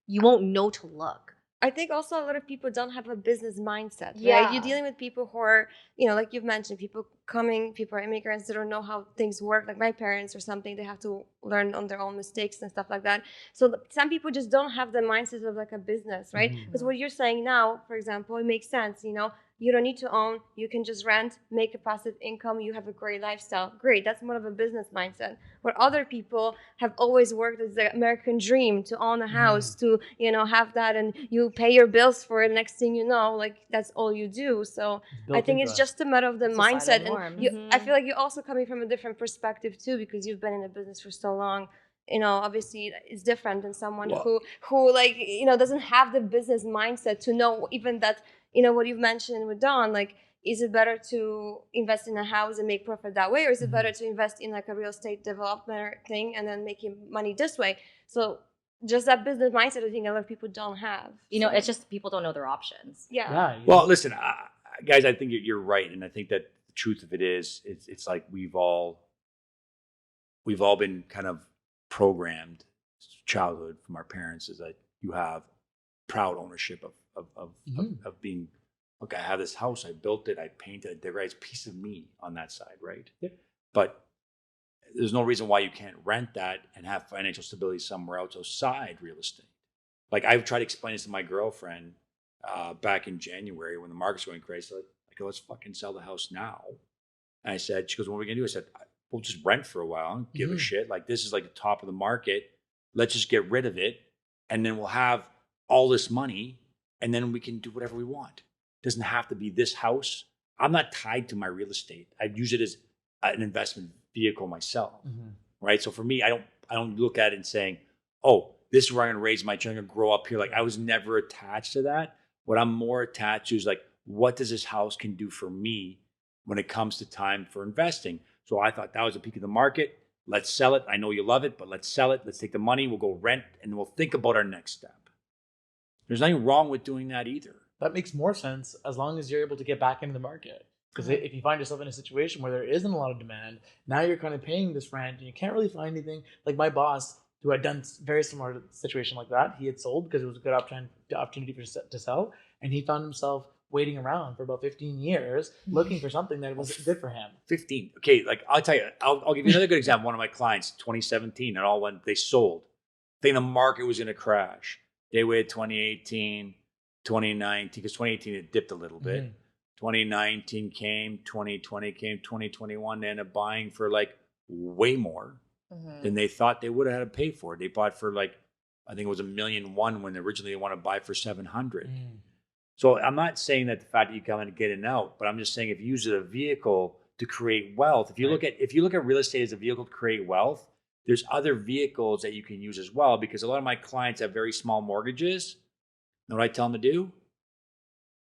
you won't know to look. I think also a lot of people don't have a business mindset, right? Yeah. You're dealing with people who are, like you've mentioned, people are immigrants, they don't know how things work, like my parents or something, they have to learn on their own mistakes and stuff like that. So some people just don't have the mindset of like a business, right? Mhm. Because what you're saying now, for example, it makes sense, you don't need to own, you can just rent, make a passive income, you have a great lifestyle. Great, that's more of a business mindset. Where other people have always worked as the American dream to own a house, to, have that, and you pay your bills for it. Next thing you know, like that's all you do. So I think it's just a matter of the mindset. Societal norm. And I feel like you're also coming from a different perspective too, because you've been in the business for so long. Obviously it's different than someone who like, doesn't have the business mindset to know even that, what you've mentioned with Dawn, like, is it better to invest in a house and make profit that way? Or is it better to invest in like a real estate development thing and then making money this way? So just that business mindset, I think a lot of people don't have. It's just people don't know their options. Yeah. Well, listen, guys, I think you're right. And I think that the truth of it is, it's like we've all been kind of programmed childhood from our parents, is that you have proud ownership of being, look, I have this house, I built it, I painted it, it's a piece of me on that side, right? Yep. But there's no reason why you can't rent that and have financial stability somewhere else outside real estate. Like, I've tried to explain this to my girlfriend back in January when the market's going crazy. Like, let's fucking sell the house now. And I said, she goes, what are we gonna do? I said, we'll just rent for a while. I don't give a shit. Like, this is like the top of the market. Let's just get rid of it. And then we'll have all this money, and then we can do whatever we want. It doesn't have to be this house. I'm not tied to my real estate. I use it as an investment vehicle myself, right? So for me, I don't look at it and saying, oh, this is where I'm going to raise my children, grow up here. Like, I was never attached to that. What I'm more attached to is like, what does this house can do for me when it comes to time for investing? So I thought that was the peak of the market. Let's sell it. I know you love it, but let's sell it. Let's take the money. We'll go rent, and we'll think about our next step. There's nothing wrong with doing that either. That makes more sense as long as you're able to get back into the market. Because if you find yourself in a situation where there isn't a lot of demand, now you're kind of paying this rent and you can't really find anything. Like my boss, who had done very similar situation like that, he had sold because it was a good opportunity to sell, and he found himself waiting around for about 15 years looking for something that was good for him. 15. Okay, like I'll tell you, I'll give you another good example. One of my clients, 2017, it all went, they sold. Thinking the market was going to crash. They waited 2018, 2019, because 2018 it dipped a little bit. 2019 came, 2020 came, 2021 they ended up buying for like way more than they thought they would have had to pay for it. They bought for like, I think it was $1.1 million when originally they wanted to buy for 700. So I'm not saying that the fact that you come in and get in and out, but I'm just saying if you use it as a vehicle to create wealth, if you look at real estate as a vehicle to create wealth, there's other vehicles that you can use as well, because a lot of my clients have very small mortgages. You know what I tell them to do?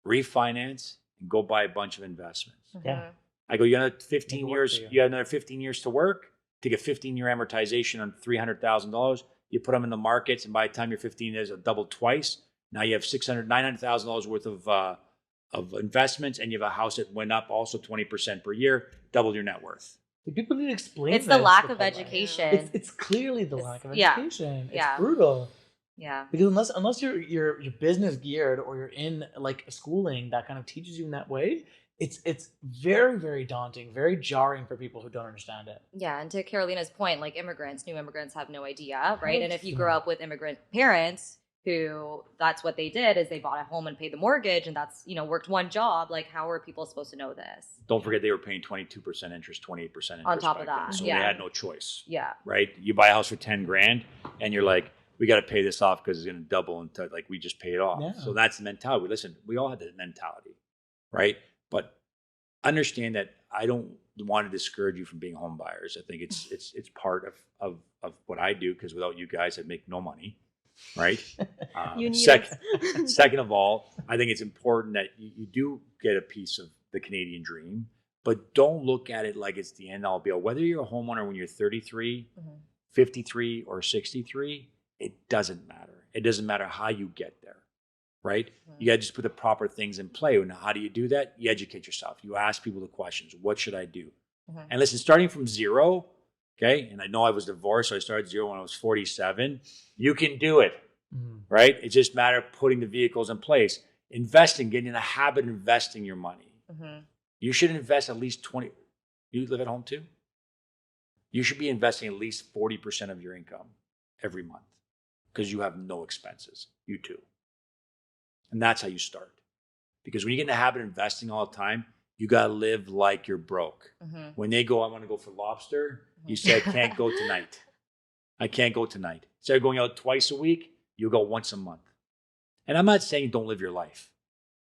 Refinance, and go buy a bunch of investments. Yeah. I go, you got 15 Make it work years, for you. you have another 15 years to work, take a 15-year amortization on $300,000. You put them in the markets, and by the time you're 15 years, it'll double twice. Now you have $900,000 worth of investments, and you have a house that went up also 20% per year, double your net worth. People need to explain. It's the lack to of public. education. It's clearly the lack of yeah. education. It's Yeah. brutal. Yeah. Because unless you're business geared or you're in like schooling that kind of teaches you in that way, it's very, very daunting, very jarring for people who don't understand it. Yeah, and to Carolina's point, like new immigrants have no idea, right? And if you 100%. grow up with immigrant parents who that's what they did is they bought a home and paid the mortgage and that's, worked one job, like how are people supposed to know this? Don't forget they were paying 22% interest, 28% interest On top of back then. that, So yeah. they had no choice, Yeah. right? You buy a house for 10 grand and you're like, we got to pay this off because it's going to double until like we just pay it off. Yeah. So that's the mentality. Listen, we all had that mentality, right? But understand that I don't want to discourage you from being home buyers. I think it's part of what I do, because without you guys, I'd make no money, right? You need Second of all, I think it's important that you do get a piece of the Canadian dream, but don't look at it like it's the end all be all. Whether you're a homeowner when you're 33, 53, or 63, it doesn't matter. It doesn't matter how you get there, right? You got to just put the proper things in play. And how do you do that? You educate yourself. You ask people the questions. What should I do? And listen, starting from zero, okay? And I know I was divorced, so I started zero when I was 47. You can do it, right? It's just a matter of putting the vehicles in place. Investing, getting in the habit of investing your money. You should invest at least 20. You live at home too? You should be investing at least 40% of your income every month, because you have no expenses. You too. And that's how you start. Because when you get in the habit of investing all the time, you got to live like you're broke. When they go, I want to go for lobster, you say, I can't go tonight. I can't go tonight. Instead of going out twice a week, you go once a month. And I'm not saying don't live your life,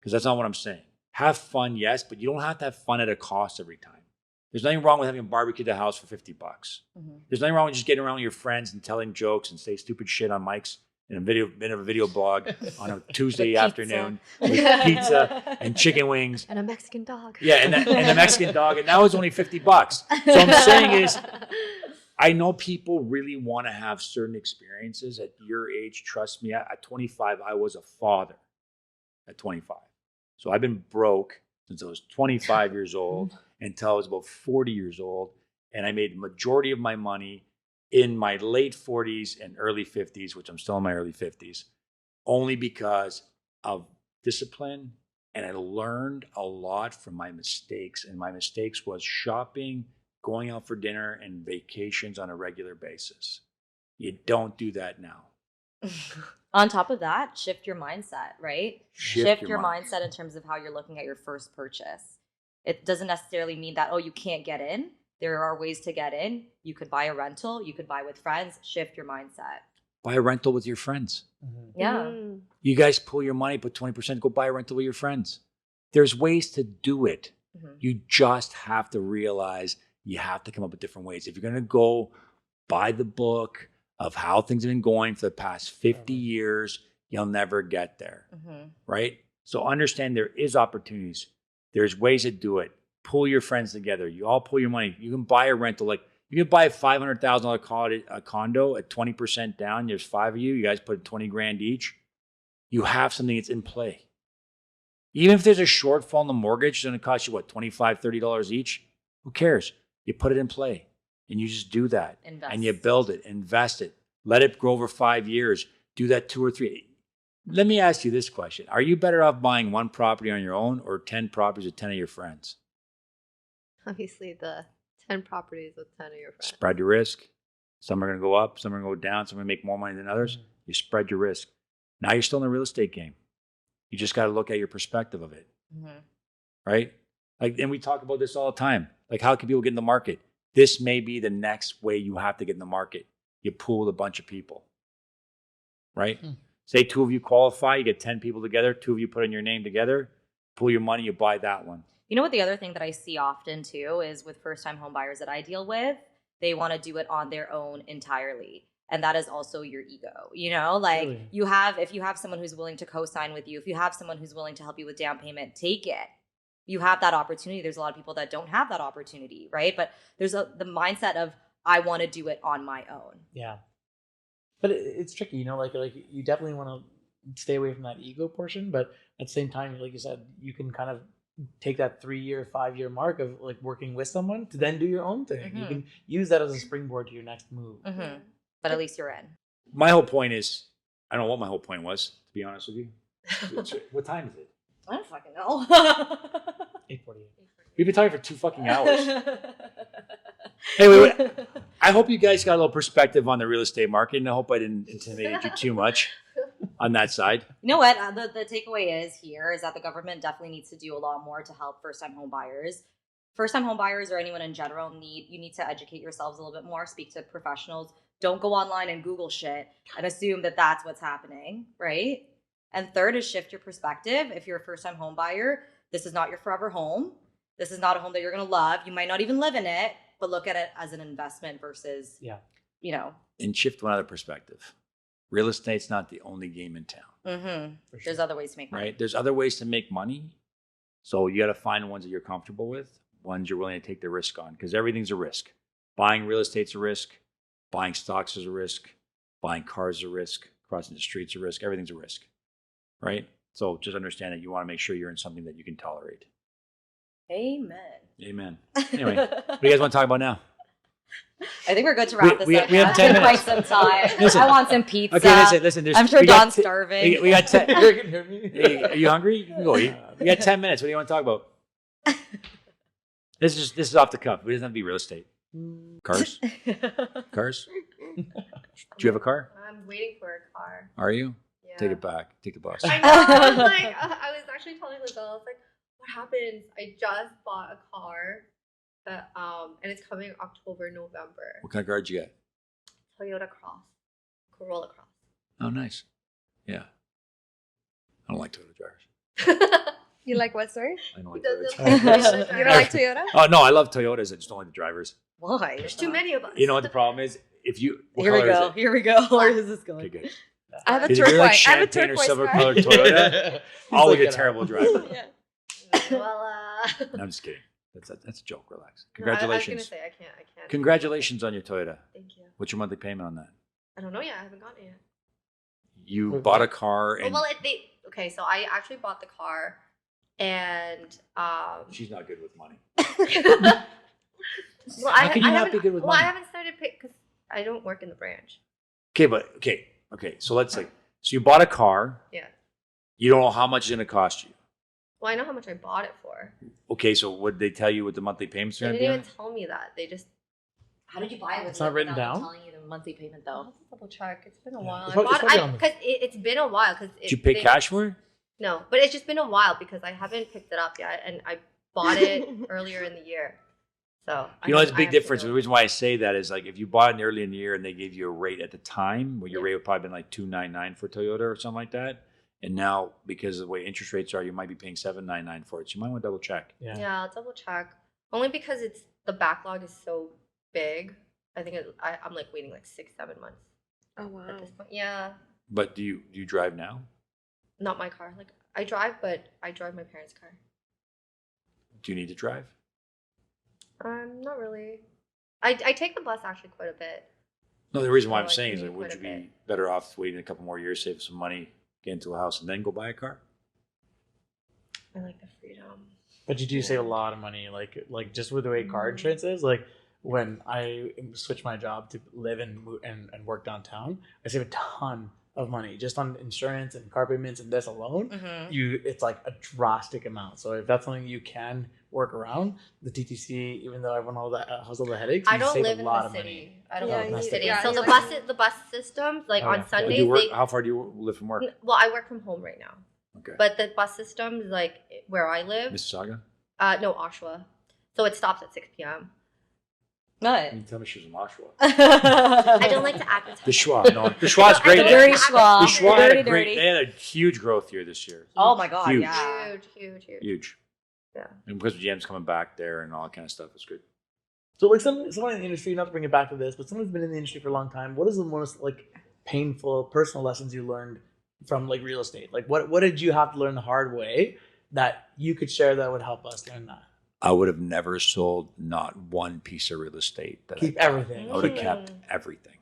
because that's not what I'm saying. Have fun, yes, but you don't have to have fun at a cost every time. There's nothing wrong with having a barbecue at the house for $50. There's nothing wrong with just getting around with your friends and telling jokes and say stupid shit on mics in a video blog on a Tuesday afternoon with pizza and chicken wings And a Mexican dog. Yeah, and the Mexican dog, and that was only $50. So I'm saying is, I know people really want to have certain experiences at your age. Trust me, at 25, I was a father at 25. So I've been broke since I was 25 years old until I was about 40 years old. And I made the majority of my money in my late 40s and early 50s, which I'm still in my early 50s, only because of discipline. And I learned a lot from my mistakes. And my mistakes was shopping, going out for dinner, and vacations on a regular basis. You don't do that now. On top of that, shift your mindset, right? Shift your mindset in terms of how you're looking at your first purchase. It doesn't necessarily mean that, you can't get in. There are ways to get in. You could buy a rental. You could buy with friends. Shift your mindset. Buy a rental with your friends. Yeah. You guys pull your money, put 20%, go buy a rental with your friends. There's ways to do it. You just have to realize you have to come up with different ways. If you're going to go buy the book of how things have been going for the past 50 years, you'll never get there, right? So understand there is opportunities. There's ways to do it. Pull your friends together. You all pull your money. You can buy a rental. Like you can buy a $500,000 condo at 20% down. There's 5 of you. You guys put 20 grand each. You have something that's in play. Even if there's a shortfall in the mortgage, it's going to cost you, $25, $30 each? Who cares? You put it in play and you just do that. Invest. And you build it, invest it, let it grow over 5 years. Do that 2 or 3. Let me ask you this question. Are you better off buying one property on your own or 10 properties with 10 of your friends? Obviously, the 10 properties with 10 of your friends. Spread your risk. Some are going to go up, some are going to go down, some are going to make more money than others. You spread your risk. Now you're still in the real estate game. You just got to look at your perspective of it, right? And we talk about this all the time. Like, how can people get in the market? This may be the next way you have to get in the market. You pool a bunch of people, right? Say 2 of you qualify, you get 10 people together, 2 of you put in your name together, pool your money, you buy that one. You know what the other thing that I see often too is with first-time home buyers that I deal with, they want to do it on their own entirely. And that is also your ego, like Really? if you have someone who's willing to co-sign with you, if you have someone who's willing to help you with down payment, take it. you have that opportunity. There's a lot of people that don't have that opportunity, right? But there's the mindset of, I want to do it on my own. Yeah. But it's tricky, you know, like you definitely want to stay away from that ego portion, but at the same time, like you said, you can kind of take that 3-year, 5-year mark of like working with someone to then do your own thing. You can use that as a springboard to your next move. But at least you're in. My whole point is, I don't know what my whole point was, to be honest with you. What time is it? I don't fucking know. 8:48. We've been talking for 2 fucking hours. Anyway, I hope you guys got a little perspective on the real estate market, and I hope I didn't intimidate you too much on that side. You know what? The takeaway is that the government definitely needs to do a lot more to help first-time home buyers. First-time home buyers or anyone in general need to educate yourselves a little bit more, speak to professionals. Don't go online and Google shit and assume that that's what's happening, right? And third is shift your perspective. If you're a first-time home buyer, this is not your forever home. This is not a home that you're going to love. You might not even live in it, but look at it as an investment versus, you know. And shift one other perspective. Real estate's not the only game in town. Sure. There's other ways to make money. Right? There's other ways to make money. So you got to find ones that you're comfortable with, ones you're willing to take the risk on, because everything's a risk. Buying real estate's a risk. Buying stocks is a risk. Buying cars is a risk. Crossing the street's a risk. Everything's a risk. Right? So just understand that you want to make sure you're in something that you can tolerate. Amen. Anyway, what do you guys want to talk about now? I think we're good to wrap this up. We have 10 minutes. Quite some time. Listen. I want some pizza. Okay, listen. I'm sure Don's starving. We got 10. Hey, are you hungry? You can go eat. We got 10 minutes. What do you want to talk about? This is off the cuff. It doesn't have to be real estate. Cars? Cars? Do you have a car? I'm waiting for a car. Are you? Yeah. Take it back. Take the bus. I know. I was actually telling Liezl, I was like, what happens? I just bought a car that and it's coming October, November. What kind of car did you get? Toyota Corolla Cross. Oh, nice. Yeah. I don't like Toyota drivers. You like what, sorry? I don't like Doesn't Toyota drivers. You don't like Toyota? Oh, no, I love Toyotas. I just don't like the drivers. Why? There's too many of us. You know what the problem is? If you... what Here we color is go. it? Here we go. Where is this going? Okay, good. I have a If you're like turquoise. I have a champagne or turquoise silver car. colored Toyota, always a terrible driver. Yeah. Well, No, I'm just kidding. That's a joke. Relax. I was gonna Congratulations. say I can't. Congratulations on your Toyota. Thank you. What's your monthly payment on that? I don't know yet. I haven't gotten it yet. You bought a car and Okay, so I actually bought the car, and she's not good with money. well, How can you not be good with Well, I money? haven't started because I don't work in the branch. Okay. So let's so you bought a car. Yeah. You don't know how much it's going to cost you. Well, I know how much I bought it for. Okay, so what did they tell you what the monthly payments are They going to didn't be? even tell me that. They just How did you buy it? It's not written without down? telling you the monthly payment I'll though. have to double check. It's been a Yeah. while. It's probably on the- Because it's been a while. Did you pay cash for it? No, but it's just been a while because I haven't picked it up yet, and I bought it earlier in the year. So You know, there's a I big have to difference. go- The reason why I say that is like if you bought it early in the year and they gave you a rate at the time, well, your rate would probably been like $299 for Toyota or something like that. And now, because of the way interest rates are, you might be paying $799 for it. So you might want to double check. Yeah, I'll double check. Only because the backlog is so big. I think I'm like waiting like 6-7 months Oh, wow. at this point. Yeah, But do you drive now? not my car. Like I drive, but I drive my parents' car. Do you need to drive? Not really. I take the bus actually quite a bit. No, the reason why Oh, I'm I saying is, commute like, would quite you a be better off waiting a couple more years, save some money, get into a house, and then go buy a car? I like the freedom. But you do save a lot of money, like just with the way car insurance is. Like when I switched my job to live and work downtown, I save a ton of money just on insurance and car payments and this alone. It's like a drastic amount. So if that's something you can work around, the TTC, even though everyone has all the headaches, I you don't save live a in lot the of city. money. I don't Yeah, live in the you- city. yeah, So you the like- bus systems, like Oh, on yeah. Do Sundays, you work? they How far do you live from work? well, I work from home right now. Okay. But the bus systems, like where I live, Mississauga? no, Oshawa. So it stops at 6 p.m. What? You tell me she was in Oshawa. I don't like to advertise. The Schwa. No, the Schwa's I great. don't there. Dirty like to Schwa. The advertise. Schwa had a Dirty, great. dirty. They had a huge growth year this year. Oh my god, Huge. yeah. Huge. Huge. Yeah. And because GM's coming back there and all that kind of stuff, it's good. So like someone in the industry, not to bring it back to this, but someone who's been in the industry for a long time, what is the most like painful personal lessons you learned from like real estate? Like what did you have to learn the hard way that you could share that would help us learn that? I would have never sold not one piece of real estate. Keep everything. I would have kept everything.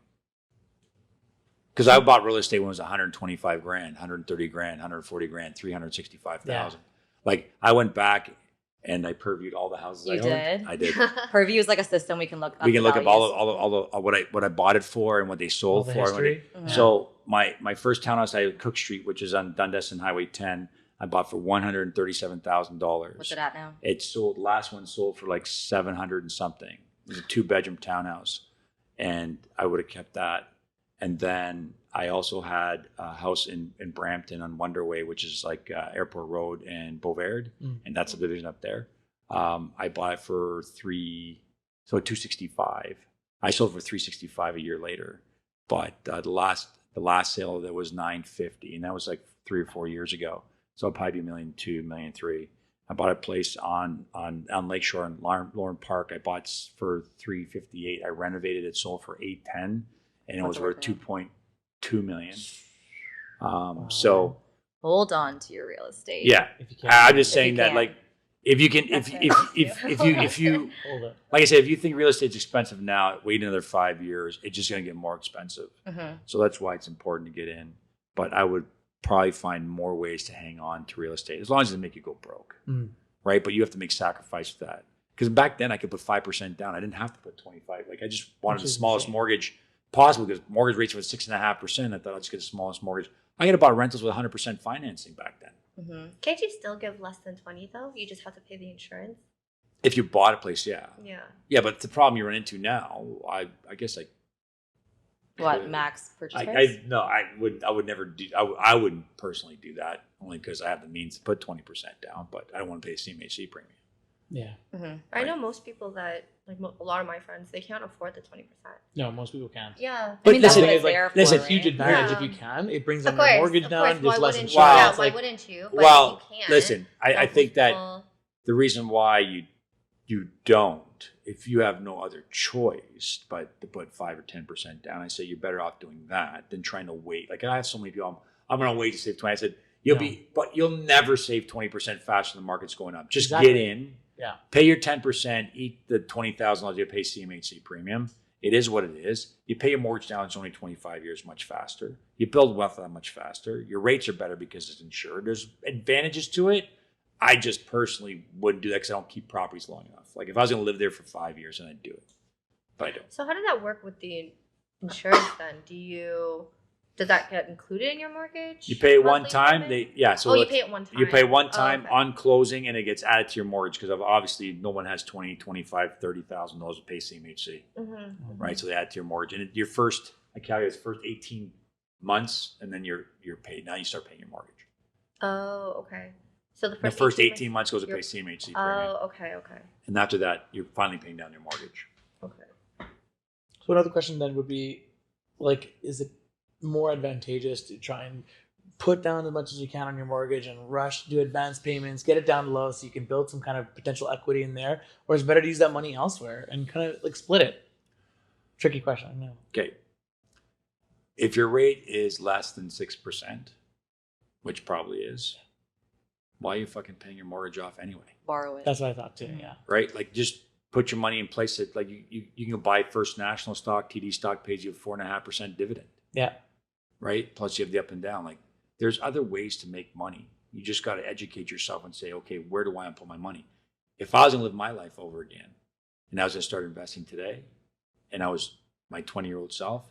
Because I bought real estate when it was 125 grand, 130 grand, 140 grand, 365,000. Like I went back and I purviewed all the houses You I owned. did? I did. Purview is like a system we can look up. We can look up all values. the what I bought it for and what they sold the for. history. So my first townhouse, I had Cook Street, which is on Dundas and Highway 10. I bought for $137,000. What's it at now? It sold. Last one sold for like 700 and something. It was a 2-bedroom townhouse, and I would have kept that. And then I also had a house in Brampton on Wonderway, which is like Airport Road and Beauvard, and that's a division up there. I bought it for 265. I sold for 365 a year later, but the last sale that was 950, and that was like 3 or 4 years ago. So it'll probably be $1.2 million, $1.3 million. I bought a place on Lakeshore in Lauren Park. I bought for $358. I renovated it, sold for $810, and it was worth $2.2 million. So hold on to your real estate. yeah, If you can. I'm just saying you that can. like if you can if you Hold it. like I said, if you think real estate's expensive now, wait another 5 years. It's just going to get more expensive. So that's why it's important to get in. But I would probably find more ways to hang on to real estate as long as it doesn't make you go broke, right? But you have to make sacrifice for that. Because back then I could put 5% down. I didn't have to put 25. Like I just wanted the smallest mortgage possible because mortgage rates were 6.5%. I thought I'd just get the smallest mortgage. I could have bought rentals with 100% financing back then. Can't you still give less than 20 though? You just have to pay the insurance. If you bought a place, yeah. Yeah. But the problem you run into now, I guess like What max purchase price? I would never do. I wouldn't personally do that only because I have the means to put 20% down, but I don't want to pay a CMHC premium. Yeah. I know most people that like a lot of my friends they can't afford the 20%. No, most people can't. Yeah. But I mean, that's listen, what it's it's there like there's a for, huge right? advantage Yeah. if you can. It brings down Of your course, mortgage of down, course. Why just less wouldn't insurance. you? Yeah, It's why like- wouldn't you? But Well, if you can't, listen, I most think that people- the reason why you don't, if you have no other choice but to put 5 or 10% down, I say you're better off doing that than trying to wait. Like I have so many people, I'm going to wait to save 20. I said but you'll never save 20% faster than the market's going up. Just Exactly. get in, Yeah. pay your 10%, eat the $20,000 you pay CMHC premium. It is what it is. You pay your mortgage down, it's only 25 years much faster. You build wealth that much faster. Your rates are better because it's insured. There's advantages to it. I just personally wouldn't do that because I don't keep properties long enough. Like if I was going to live there for 5 years, then I'd do it. But I don't. So how does that work with the insurance then? Does that get included in your mortgage? You pay it one monthly time. payment? So you let's- pay it one time. You pay one time okay. on closing and it gets added to your mortgage because obviously no one has $20,000, $25,000, $30,000 to pay CMHC, right? So they add to your mortgage. And your first, I calculate it's first 18 months and then you're paid. Now you start paying your mortgage. Oh, okay. So the First 18 18 months goes to pay you're- CMHC premium. Oh, okay. And after that, you're finally paying down your mortgage. Okay. So another question then would be, like, is it more advantageous to try and put down as much as you can on your mortgage and rush, do advance payments, get it down low so you can build some kind of potential equity in there? Or is it better to use that money elsewhere and kind of like split it? Tricky question, I know. Okay. If your rate is less than 6%, which probably is, why are you fucking paying your mortgage off anyway? Borrow it. That's what I thought too, yeah. Right? Like just put your money in place that like you can buy First National stock, TD stock pays you a 4.5% dividend. Yeah. Right? Plus you have the up and down. Like there's other ways to make money. You just got to educate yourself and say, okay, where do I want to put my money? If I was going to live my life over again and I was going to start investing today and I was my 20-year-old self,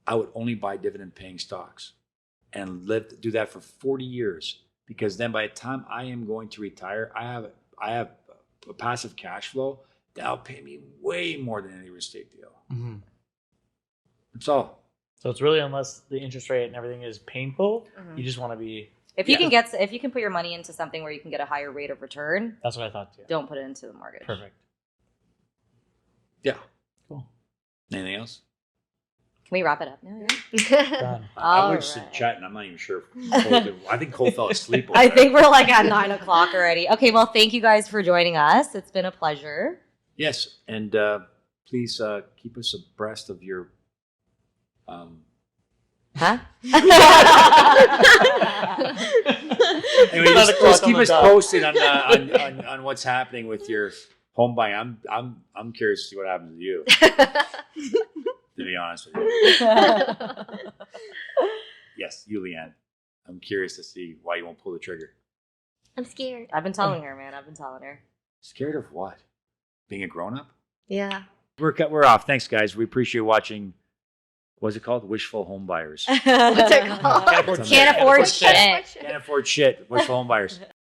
I would only buy dividend paying stocks and do that for 40 years. Because then by the time I am going to retire, I have a passive cash flow that'll pay me way more than any real estate deal. Mm-hmm. That's all. So it's really, unless the interest rate and everything is painful, you just want to be... If you can put your money into something where you can get a higher rate of return, That's what I thought too. don't put it into the mortgage. Perfect. Yeah. Cool. Anything else? Can we wrap it up now? Yeah? Done. We're just Alright. chatting. I'm not even sure. I think Cole fell asleep. over I there. think we're like at 9 o'clock already. Okay, well, thank you guys for joining us. It's been a pleasure. Yes, and please keep us abreast of your. Huh? Anyway, anyway, Another just clock on keep the us dot. posted on what's happening with your home buying. I'm curious to see what happens to you. To be honest with you. Yes, you, Leanne. I'm curious to see why you won't pull the trigger. I'm scared. I've been telling her, man. I've been telling her. Scared of what? Being a grown up? Yeah. We're off. Thanks, guys. We appreciate watching. What's it called? Wishful Homebuyers. What's it called? Can't afford shit. Can't afford shit. Wishful Homebuyers.